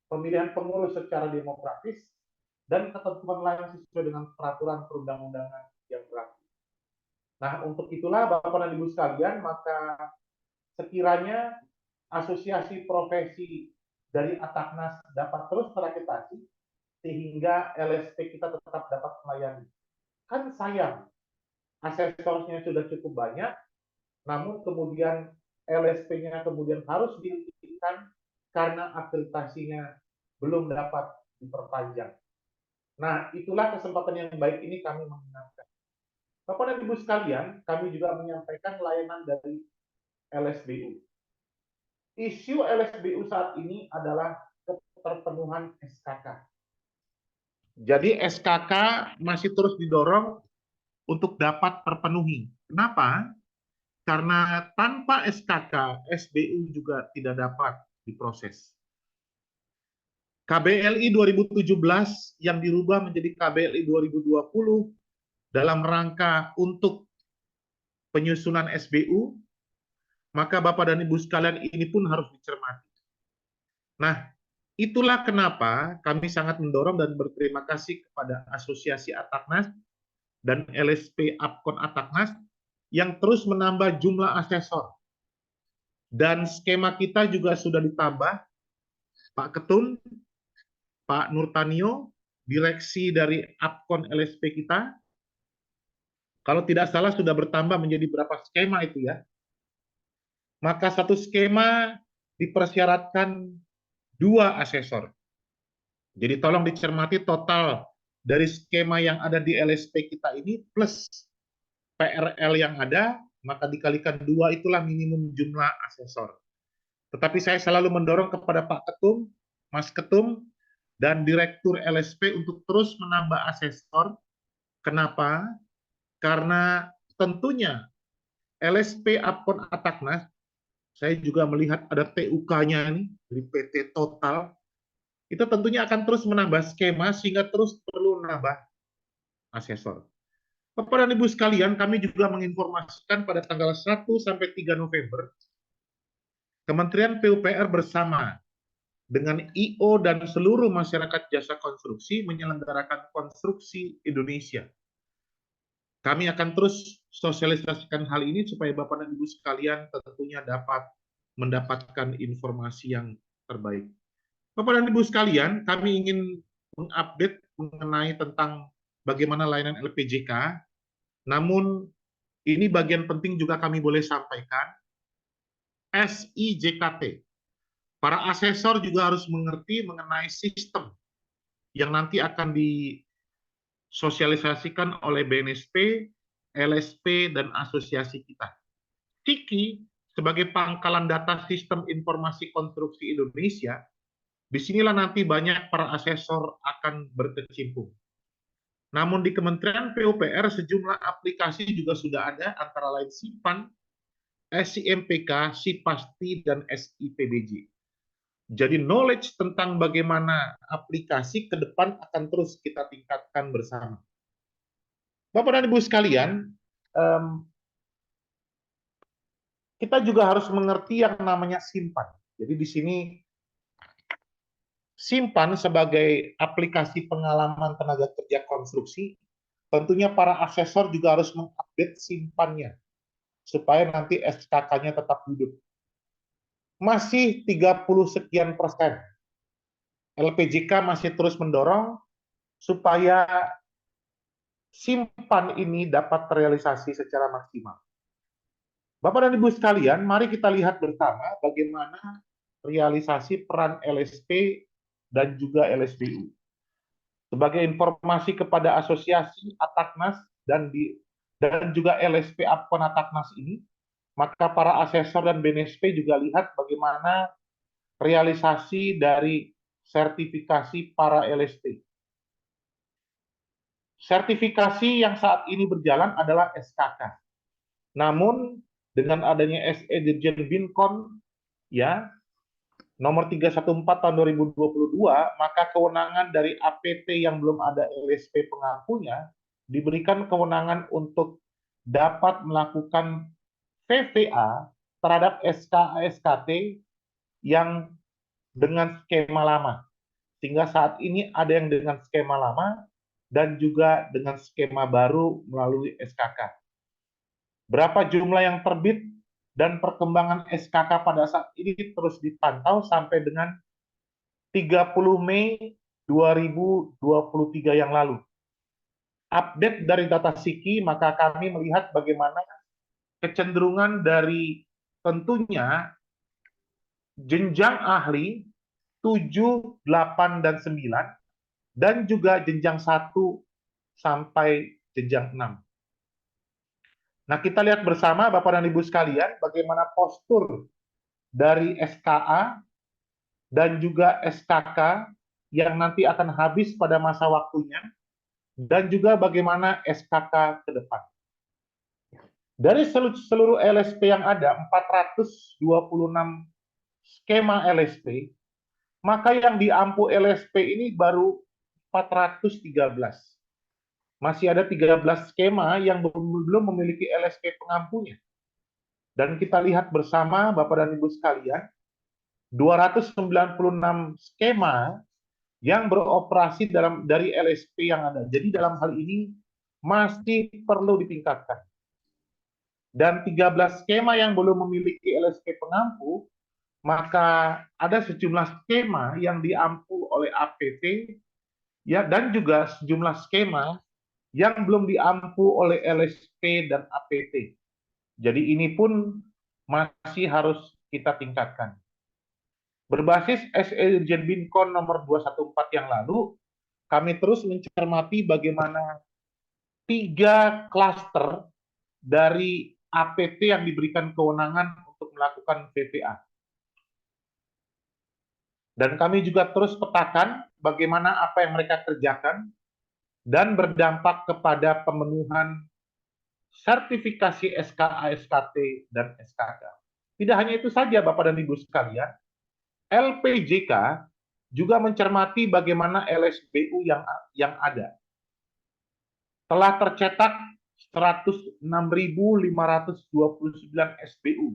pemilihan pengurus secara demokratis, dan ketentuan lain sesuai dengan peraturan perundang-undangan yang berlaku. Nah, untuk itulah Bapak dan Ibu sekalian, maka sekiranya asosiasi profesi dari Ataknas dapat terus terakreditasi, sehingga LSP kita tetap dapat melayani. Kan sayang, asesornya sudah cukup banyak, namun kemudian LSP-nya kemudian harus dihentikan karena akreditasinya belum dapat diperpanjang. Nah, itulah kesempatan yang baik ini kami mengingatkan. Bapak dan Ibu sekalian, kami juga menyampaikan layanan dari LSBU. Isu LSBU saat ini adalah keterpenuhan SKK. Jadi SKK masih terus didorong untuk dapat terpenuhi. Kenapa? Karena tanpa SKK, SBU juga tidak dapat diproses. KBLI 2017 yang dirubah menjadi KBLI 2020 dalam rangka untuk penyusunan SBU, maka Bapak dan Ibu sekalian ini pun harus dicermati. Nah, itulah kenapa kami sangat mendorong dan berterima kasih kepada Asosiasi Ataknas dan LSP Apkon Ataknas yang terus menambah jumlah asesor. Dan skema kita juga sudah ditambah, Pak Ketum, Pak Nurtanio, direksi dari Apkon LSP kita, kalau tidak salah sudah bertambah menjadi berapa skema itu ya. Maka satu skema dipersyaratkan 2 asesor. Jadi tolong dicermati total dari skema yang ada di LSP kita ini plus PRL yang ada, maka dikalikan 2 itulah minimum jumlah asesor. Tetapi saya selalu mendorong kepada Pak Ketum, Mas Ketum, dan Direktur LSP untuk terus menambah asesor. Kenapa? Karena tentunya LSP Apkon Ataknas, saya juga melihat ada TUK-nya nih, dari PT Total, itu tentunya akan terus menambah skema sehingga terus perlu menambah asesor. Bapak dan Ibu sekalian, kami juga menginformasikan pada tanggal 1 sampai 3 November, Kementerian PUPR bersama dengan IO dan seluruh masyarakat jasa konstruksi menyelenggarakan Konstruksi Indonesia. Kami akan terus sosialisasikan hal ini supaya Bapak dan Ibu sekalian tentunya dapat mendapatkan informasi yang terbaik. Bapak dan Ibu sekalian, kami ingin mengupdate mengenai tentang bagaimana layanan LPJK. Namun ini bagian penting juga kami boleh sampaikan, SIJKT. Para asesor juga harus mengerti mengenai sistem yang nanti akan disosialisasikan oleh BNSP, LSP, dan asosiasi kita. TIKI sebagai pangkalan data Sistem Informasi Konstruksi Indonesia, disinilah nanti banyak para asesor akan berkecimpung. Namun di Kementerian PUPR sejumlah aplikasi juga sudah ada, antara lain SIMPAN, SIMPK, SIPASTI, dan SIPBJ. Jadi knowledge tentang bagaimana aplikasi ke depan akan terus kita tingkatkan bersama. Bapak dan Ibu sekalian, kita juga harus mengerti yang namanya SIMPAN. Jadi di sini SIMPAN sebagai aplikasi pengalaman tenaga kerja konstruksi, tentunya para asesor juga harus mengupdate SIMPAN-nya supaya nanti SKK-nya tetap hidup. Masih 30 sekian persen. LPJK masih terus mendorong supaya SIMPAN ini dapat terrealisasi secara maksimal. Bapak dan Ibu sekalian, mari kita lihat bersama bagaimana realisasi peran LSP dan juga LSBU. Sebagai informasi kepada asosiasi Ataknas dan juga LSP Apkon Ataknas ini, maka para asesor dan BNSP juga lihat bagaimana realisasi dari sertifikasi para LSP. Sertifikasi yang saat ini berjalan adalah SKK. Namun dengan adanya SE Dirjen Binkon ya nomor 314 tahun 2022, maka kewenangan dari APT yang belum ada LSP pengakunya diberikan kewenangan untuk dapat melakukan VVA terhadap SKA-SKT yang dengan skema lama. Sehingga saat ini ada yang dengan skema lama dan juga dengan skema baru melalui SKK. Berapa jumlah yang terbit dan perkembangan SKK pada saat ini terus dipantau sampai dengan 30 Mei 2023 yang lalu. Update dari data SIKI, maka kami melihat bagaimana kecenderungan dari tentunya jenjang ahli 7, 8, dan 9, dan juga jenjang 1 sampai jenjang 6. Nah, kita lihat bersama Bapak dan Ibu sekalian bagaimana postur dari SKA dan juga SKK yang nanti akan habis pada masa waktunya. dan juga bagaimana SKK ke depan. Dari seluruh LSP yang ada, 426 skema LSP, maka yang diampu LSP ini baru 413. Masih ada 13 skema yang belum memiliki LSP pengampunya. Dan kita lihat bersama Bapak dan Ibu sekalian, 296 skema yang beroperasi dari LSP yang ada. Jadi dalam hal ini masih perlu ditingkatkan. Dan 13 skema yang belum memiliki LSP pengampu, maka ada sejumlah skema yang diampu oleh APT, ya, dan juga sejumlah skema yang belum diampu oleh LSP dan APT. Jadi ini pun masih harus kita tingkatkan. Berbasis SE Irjen Binkon nomor 214 yang lalu, kami terus mencermati bagaimana 3 klaster dari APT yang diberikan kewenangan untuk melakukan VPA. Dan kami juga terus petakan bagaimana apa yang mereka kerjakan dan berdampak kepada pemenuhan sertifikasi SKA, SKT, dan SKK. Tidak hanya itu saja, Bapak dan Ibu sekalian, LPJK juga mencermati bagaimana LSBU yang ada. Telah tercetak 106.529 SBU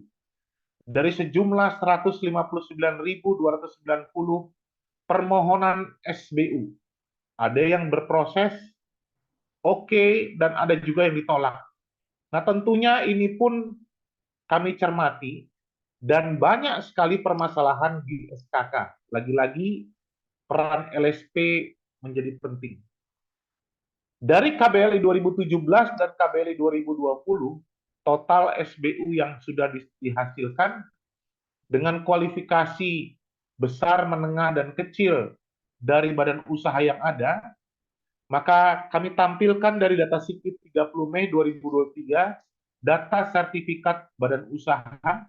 dari sejumlah 159.290 permohonan SBU. Ada yang berproses, oke, dan ada juga yang ditolak. Nah, tentunya ini pun kami cermati, dan banyak sekali permasalahan di SKK. Lagi-lagi, peran LSP menjadi penting. Dari KBLI 2017 dan KBLI 2020, total SBU yang sudah dihasilkan dengan kualifikasi besar, menengah, dan kecil dari badan usaha yang ada, maka kami tampilkan dari data SIKIP 30 Mei 2023, data sertifikat badan usaha,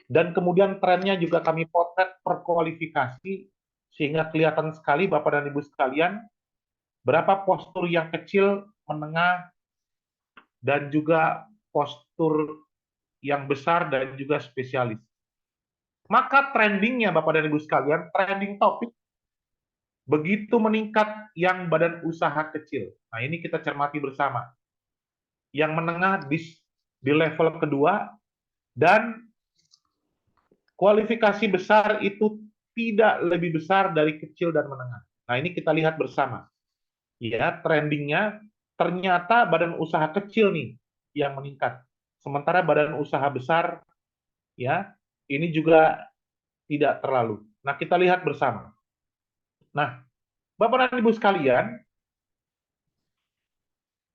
dan kemudian trennya juga kami potret per kualifikasi, sehingga kelihatan sekali Bapak dan Ibu sekalian, berapa postur yang kecil, menengah, dan juga postur yang besar dan juga spesialis. Maka trendingnya Bapak dan Ibu sekalian, trending topik begitu meningkat yang badan usaha kecil. Nah, ini kita cermati bersama. Yang menengah di level kedua, dan kualifikasi besar itu tidak lebih besar dari kecil dan menengah. Nah, ini kita lihat bersama. Ya, trendingnya ternyata badan usaha kecil nih yang meningkat. Sementara badan usaha besar, ya, ini juga tidak terlalu. Nah, kita lihat bersama. Nah, Bapak dan Ibu sekalian,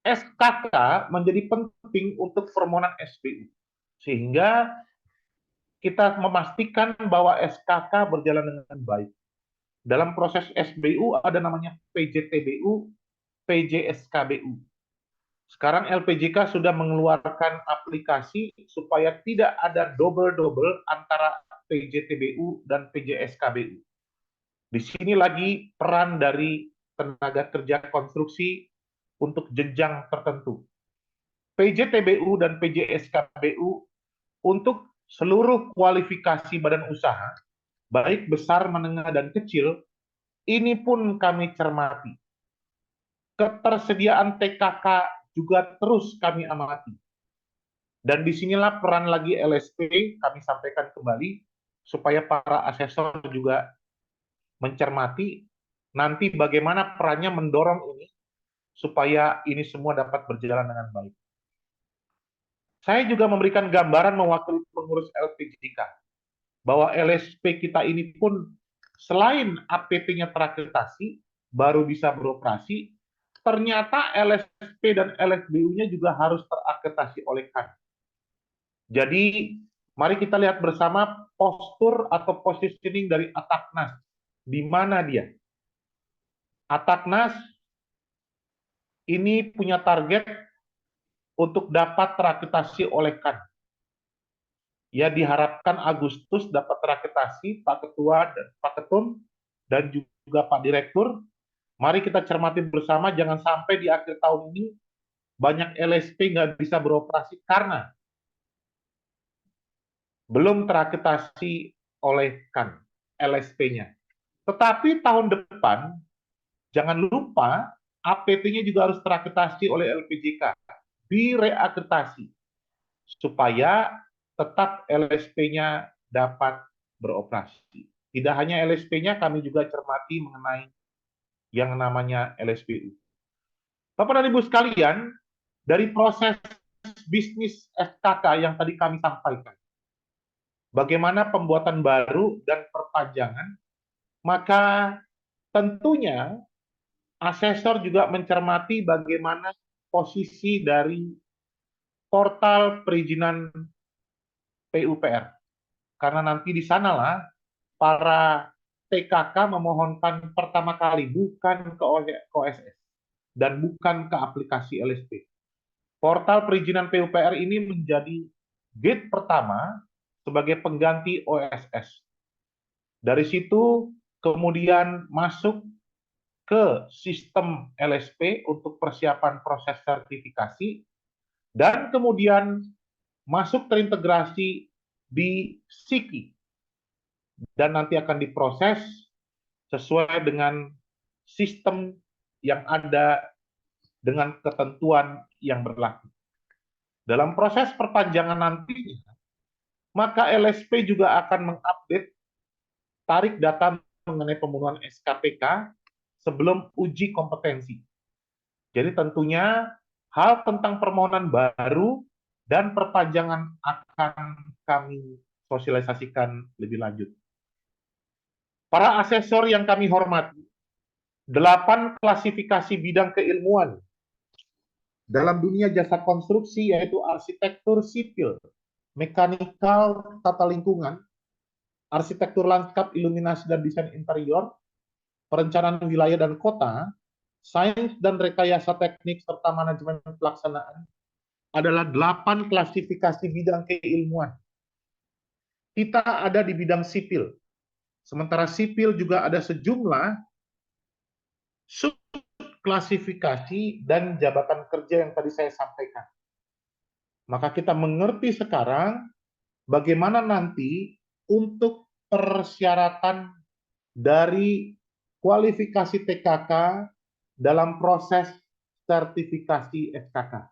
SKK menjadi penting untuk permohonan SBU. Sehingga kita memastikan bahwa SKK berjalan dengan baik. Dalam proses SBU ada namanya PJTBU, PJSKBU. Sekarang LPJK sudah mengeluarkan aplikasi supaya tidak ada double-double antara PJTBU dan PJSKBU. Di sini lagi peran dari tenaga kerja konstruksi untuk jenjang tertentu. PJTBU dan PJSKBU untuk seluruh kualifikasi badan usaha, baik besar, menengah, dan kecil, ini pun kami cermati. Ketersediaan TKK juga terus kami amati. Dan disinilah peran lagi LSP, kami sampaikan kembali, supaya para asesor juga mencermati nanti bagaimana perannya mendorong ini, supaya ini semua dapat berjalan dengan baik. Saya juga memberikan gambaran mewakili pengurus LPJK, bahwa LSP kita ini pun selain APT-nya terakreditasi, baru bisa beroperasi, ternyata LSP dan LSBU-nya juga harus terakreditasi oleh KAN. Jadi, mari kita lihat bersama postur atau positioning dari Ataknas. Di mana dia? Ataknas ini punya target untuk dapat terakreditasi oleh KAN. Ya, diharapkan Agustus dapat terakreditasi Pak Ketua dan Pak Ketum dan juga Pak Direktur. Mari kita cermati bersama, jangan sampai di akhir tahun ini banyak LSP nggak bisa beroperasi karena belum terakreditasi oleh KAN LSP-nya. Tetapi tahun depan, jangan lupa APT-nya juga harus terakreditasi oleh LPJK, direakreditasi, supaya tetap LSP-nya dapat beroperasi. Tidak hanya LSP-nya, kami juga cermati mengenai yang namanya LSPU. Bapak dan Ibu sekalian, dari proses bisnis SKK yang tadi kami sampaikan, bagaimana pembuatan baru dan perpanjangan, maka tentunya asesor juga mencermati bagaimana posisi dari portal perizinan PUPR. Karena nanti di sanalah para TKK memohonkan pertama kali, bukan ke OSS dan bukan ke aplikasi LSP. Portal perizinan PUPR ini menjadi gate pertama sebagai pengganti OSS. Dari situ kemudian masuk ke sistem LSP untuk persiapan proses sertifikasi, dan kemudian masuk terintegrasi di SIKI, dan nanti akan diproses sesuai dengan sistem yang ada dengan ketentuan yang berlaku. Dalam proses perpanjangan nanti, maka LSP juga akan mengupdate tarik data mengenai pembunuhan SKPK sebelum uji kompetensi. Jadi tentunya hal tentang permohonan baru dan perpanjangan akan kami sosialisasikan lebih lanjut. Para asesor yang kami hormati, 8 klasifikasi bidang keilmuan dalam dunia jasa konstruksi, yaitu arsitektur sipil, mekanikal tata lingkungan, arsitektur lanskap, iluminasi dan desain interior, perencanaan wilayah dan kota, sains dan rekayasa teknik, serta manajemen pelaksanaan, adalah 8 klasifikasi bidang keilmuan. Kita ada di bidang sipil. Sementara sipil juga ada sejumlah subklasifikasi dan jabatan kerja yang tadi saya sampaikan. Maka kita mengerti sekarang bagaimana nanti untuk persyaratan dari kualifikasi TKK dalam proses sertifikasi SKK.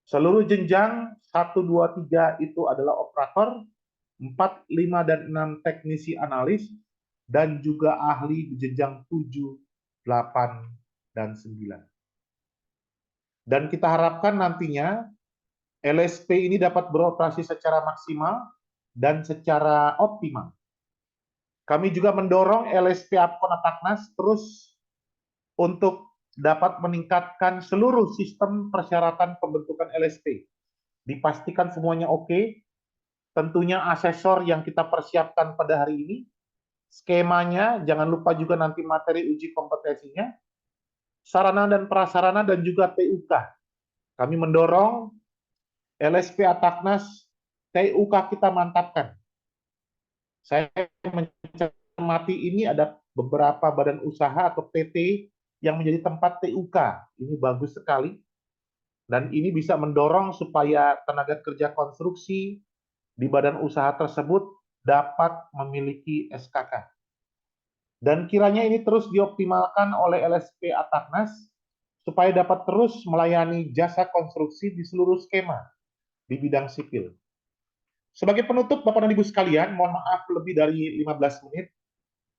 Seluruh jenjang 1, 2, 3 itu adalah operator, 4, 5, dan 6 teknisi analis, dan juga ahli di jenjang 7, 8, dan 9. Dan kita harapkan nantinya LSP ini dapat beroperasi secara maksimal dan secara optimal. Kami juga mendorong LSP Apkon Ataknas terus untuk dapat meningkatkan seluruh sistem persyaratan pembentukan LSP. Dipastikan semuanya oke. Tentunya asesor yang kita persiapkan pada hari ini, skemanya, jangan lupa juga nanti materi uji kompetensinya, sarana dan prasarana, dan juga TUK. Kami mendorong LSP Ataknas, TUK kita mantapkan. Saya mencermati ini ada beberapa badan usaha atau PT yang menjadi tempat TUK. Ini bagus sekali. Dan ini bisa mendorong supaya tenaga kerja konstruksi di badan usaha tersebut dapat memiliki SKK. Dan kiranya ini terus dioptimalkan oleh LSP Ataknas supaya dapat terus melayani jasa konstruksi di seluruh skema di bidang sipil. Sebagai penutup, Bapak dan Ibu sekalian, mohon maaf lebih dari 15 menit.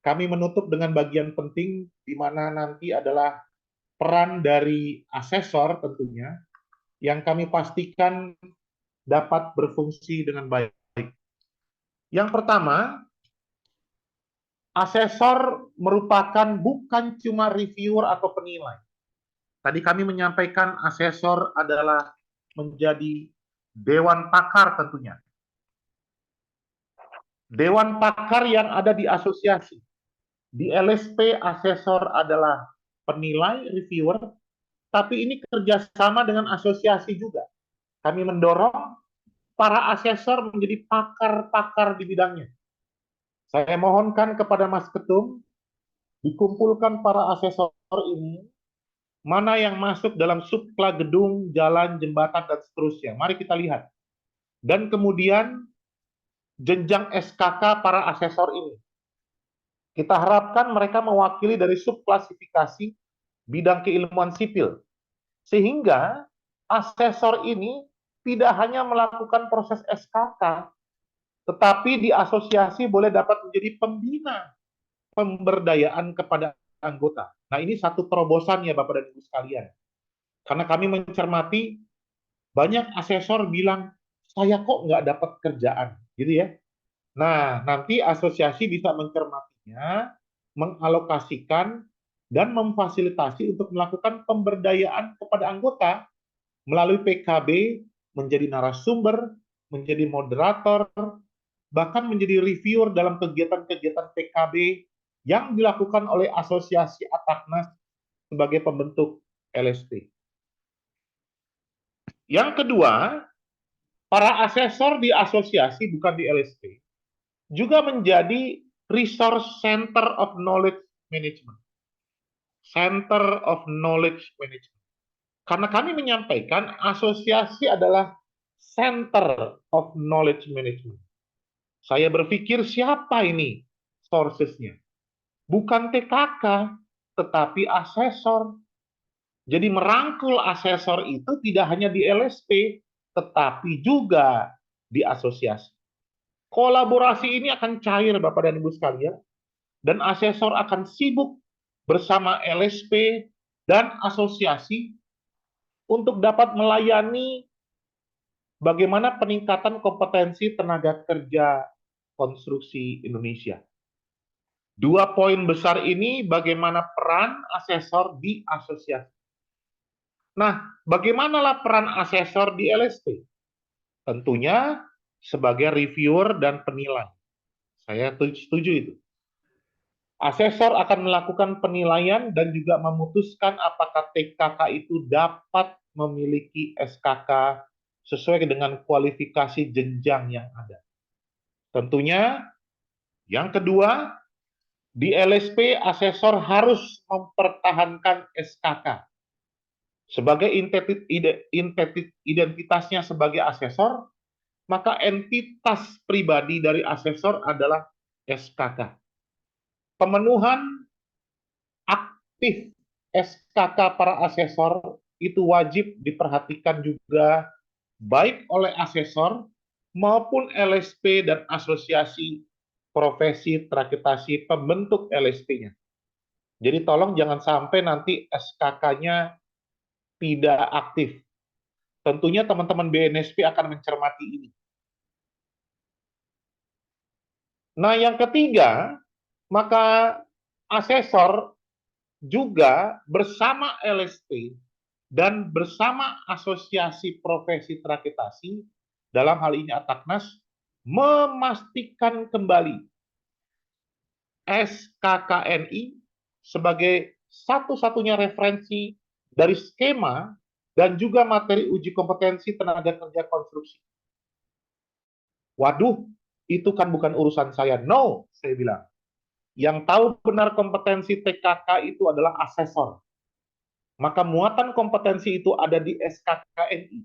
Kami menutup dengan bagian penting di mana nanti adalah peran dari asesor tentunya yang kami pastikan dapat berfungsi dengan baik. Yang pertama, asesor merupakan bukan cuma reviewer atau penilai. Tadi kami menyampaikan asesor adalah menjadi dewan pakar tentunya. Dewan pakar yang ada di asosiasi. Di LSP, asesor adalah penilai, reviewer, tapi ini kerjasama dengan asosiasi juga. Kami mendorong para asesor menjadi pakar-pakar di bidangnya. Saya mohonkan kepada Mas Ketum, dikumpulkan para asesor ini, mana yang masuk dalam subkla gedung, jalan, jembatan, dan seterusnya. Mari kita lihat. Dan kemudian jenjang SKK para asesor ini. Kita harapkan mereka mewakili dari subklasifikasi bidang keilmuan sipil. Sehingga asesor ini tidak hanya melakukan proses SKK, tetapi di asosiasi boleh dapat menjadi pembina pemberdayaan kepada anggota. Nah, ini satu terobosan ya Bapak dan Ibu sekalian. Karena kami mencermati banyak asesor bilang, saya kok nggak dapat kerjaan, gitu ya. Nah, nanti asosiasi bisa mencermatinya, mengalokasikan, dan memfasilitasi untuk melakukan pemberdayaan kepada anggota melalui PKB, menjadi narasumber, menjadi moderator, bahkan menjadi reviewer dalam kegiatan-kegiatan PKB yang dilakukan oleh Asosiasi Ataknas sebagai pembentuk LSP. Yang kedua, para asesor di asosiasi, bukan di LSP, juga menjadi Resource Center of Knowledge Management. Center of Knowledge Management. Karena kami menyampaikan asosiasi adalah Center of Knowledge Management. Saya berpikir siapa ini sources-nya? Bukan TKK, tetapi asesor. Jadi merangkul asesor itu tidak hanya di LSP, tetapi juga di asosiasi. Kolaborasi ini akan cair Bapak dan Ibu sekalian, dan asesor akan sibuk bersama LSP dan asosiasi untuk dapat melayani bagaimana peningkatan kompetensi tenaga kerja konstruksi Indonesia. Dua poin besar ini bagaimana peran asesor di asosiasi. Nah, bagaimanalah peran asesor di LSP? Tentunya sebagai reviewer dan penilai. Saya setuju itu. Asesor akan melakukan penilaian dan juga memutuskan apakah TKK itu dapat memiliki SKK sesuai dengan kualifikasi jenjang yang ada. Tentunya, yang kedua, di LSP asesor harus mempertahankan SKK. Sebagai identitasnya sebagai asesor, maka entitas pribadi dari asesor adalah SKK. Pemenuhan aktif SKK para asesor itu wajib diperhatikan juga baik oleh asesor maupun LSP dan asosiasi profesi terakreditasi pembentuk LSP-nya. Jadi tolong jangan sampai nanti SKK-nya tidak aktif. Tentunya teman-teman BNSP akan mencermati ini. Nah, yang ketiga, maka asesor juga bersama LSP dan bersama asosiasi profesi terakreditasi, dalam hal ini Ataknas, memastikan kembali SKKNI sebagai satu-satunya referensi dari skema dan juga materi uji kompetensi tenaga kerja konstruksi. Waduh, itu kan bukan urusan saya. No, saya bilang. Yang tahu benar kompetensi TKK itu adalah asesor. Maka muatan kompetensi itu ada di SKKNI.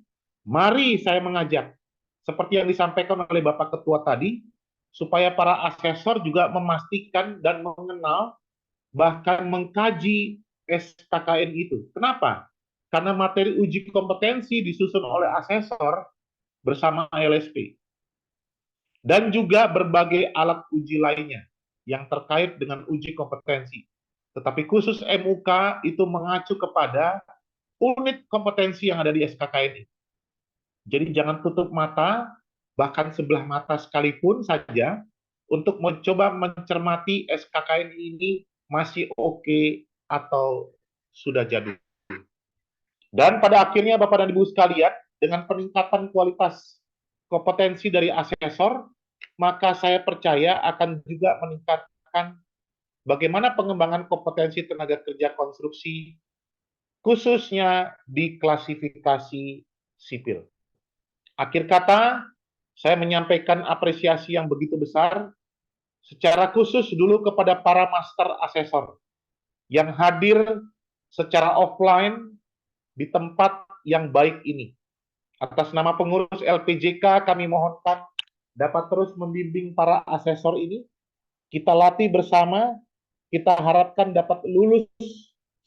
Mari saya mengajak, seperti yang disampaikan oleh Bapak Ketua tadi, supaya para asesor juga memastikan dan mengenal, bahkan mengkaji SKKN itu. Kenapa? Karena materi uji kompetensi disusun oleh asesor bersama LSP. Dan juga berbagai alat uji lainnya yang terkait dengan uji kompetensi. Tetapi khusus MUK itu mengacu kepada unit kompetensi yang ada di SKKN. Jadi jangan tutup mata, bahkan sebelah mata sekalipun saja, untuk mencoba mencermati SKKN ini masih oke atau sudah jadul. Dan pada akhirnya Bapak dan Ibu sekalian, dengan peningkatan kualitas kompetensi dari asesor, maka saya percaya akan juga meningkatkan bagaimana pengembangan kompetensi tenaga kerja konstruksi, khususnya di klasifikasi sipil. Akhir kata, saya menyampaikan apresiasi yang begitu besar, secara khusus dulu kepada para master asesor, yang hadir secara offline di tempat yang baik ini. Atas nama pengurus LPJK, kami mohonkan dapat terus membimbing para asesor ini. Kita latih bersama, kita harapkan dapat lulus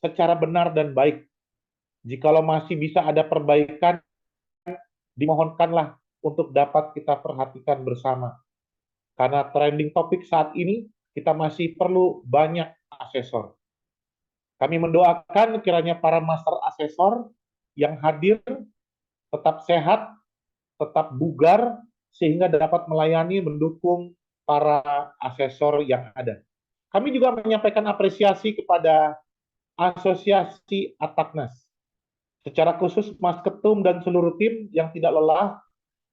secara benar dan baik. Jikalau masih bisa ada perbaikan, dimohonkanlah untuk dapat kita perhatikan bersama. Karena trending topik saat ini, kita masih perlu banyak asesor. Kami mendoakan kiranya para master asesor yang hadir tetap sehat, tetap bugar, sehingga dapat melayani, mendukung para asesor yang ada. Kami juga menyampaikan apresiasi kepada Asosiasi Ataknas. Secara khusus Mas Ketum dan seluruh tim yang tidak lelah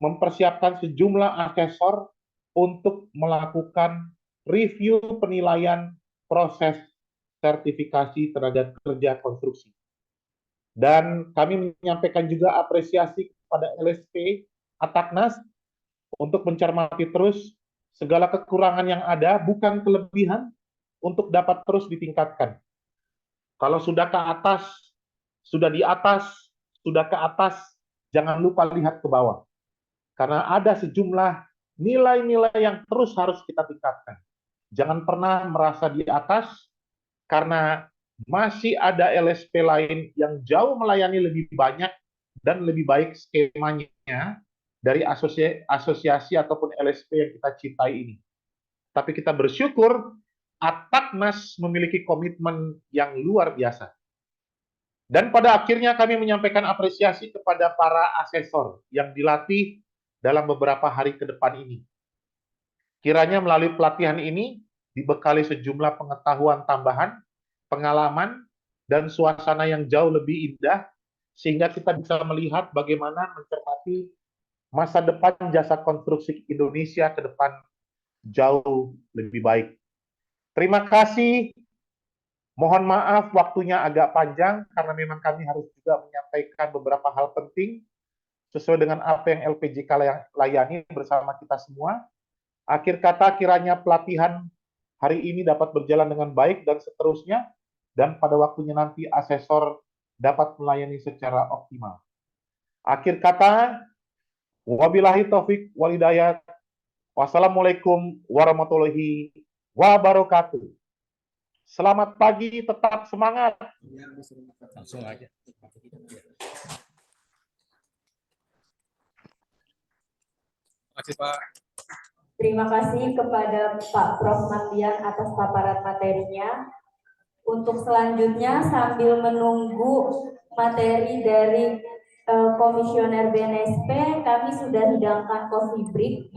mempersiapkan sejumlah asesor untuk melakukan review penilaian proses sertifikasi tenaga kerja konstruksi. Dan kami menyampaikan juga apresiasi kepada LSP Ataknas untuk mencermati terus segala kekurangan yang ada, bukan kelebihan, untuk dapat terus ditingkatkan. Kalau sudah ke atas, sudah di atas, sudah ke atas, jangan lupa lihat ke bawah. Karena ada sejumlah nilai-nilai yang terus harus kita tingkatkan. Jangan pernah merasa di atas, karena masih ada LSP lain yang jauh melayani lebih banyak dan lebih baik skemanya dari asosiasi ataupun LSP yang kita cintai ini. Tapi kita bersyukur Ataknas memiliki komitmen yang luar biasa. Dan pada akhirnya kami menyampaikan apresiasi kepada para asesor yang dilatih dalam beberapa hari ke depan ini. Kiranya melalui pelatihan ini dibekali sejumlah pengetahuan tambahan, pengalaman, dan suasana yang jauh lebih indah, sehingga kita bisa melihat bagaimana mencermati masa depan jasa konstruksi Indonesia ke depan jauh lebih baik. Terima kasih. Mohon maaf waktunya agak panjang karena memang kami harus juga menyampaikan beberapa hal penting sesuai dengan apa yang LPJK layani bersama kita semua. Akhir kata, kiranya pelatihan hari ini dapat berjalan dengan baik dan seterusnya, dan pada waktunya nanti asesor dapat melayani secara optimal. Akhir kata, wabillahi taufik wal hidayah. Wassalamualaikum warahmatullahi wabarakatuh. Selamat pagi, tetap semangat. Langsung aja. Terima kasih Pak. Terima kasih kepada Pak Prof. Mandian atas paparan materinya. Untuk selanjutnya, sambil menunggu materi dari Komisioner BNSP, kami sudah hidangkan coffee break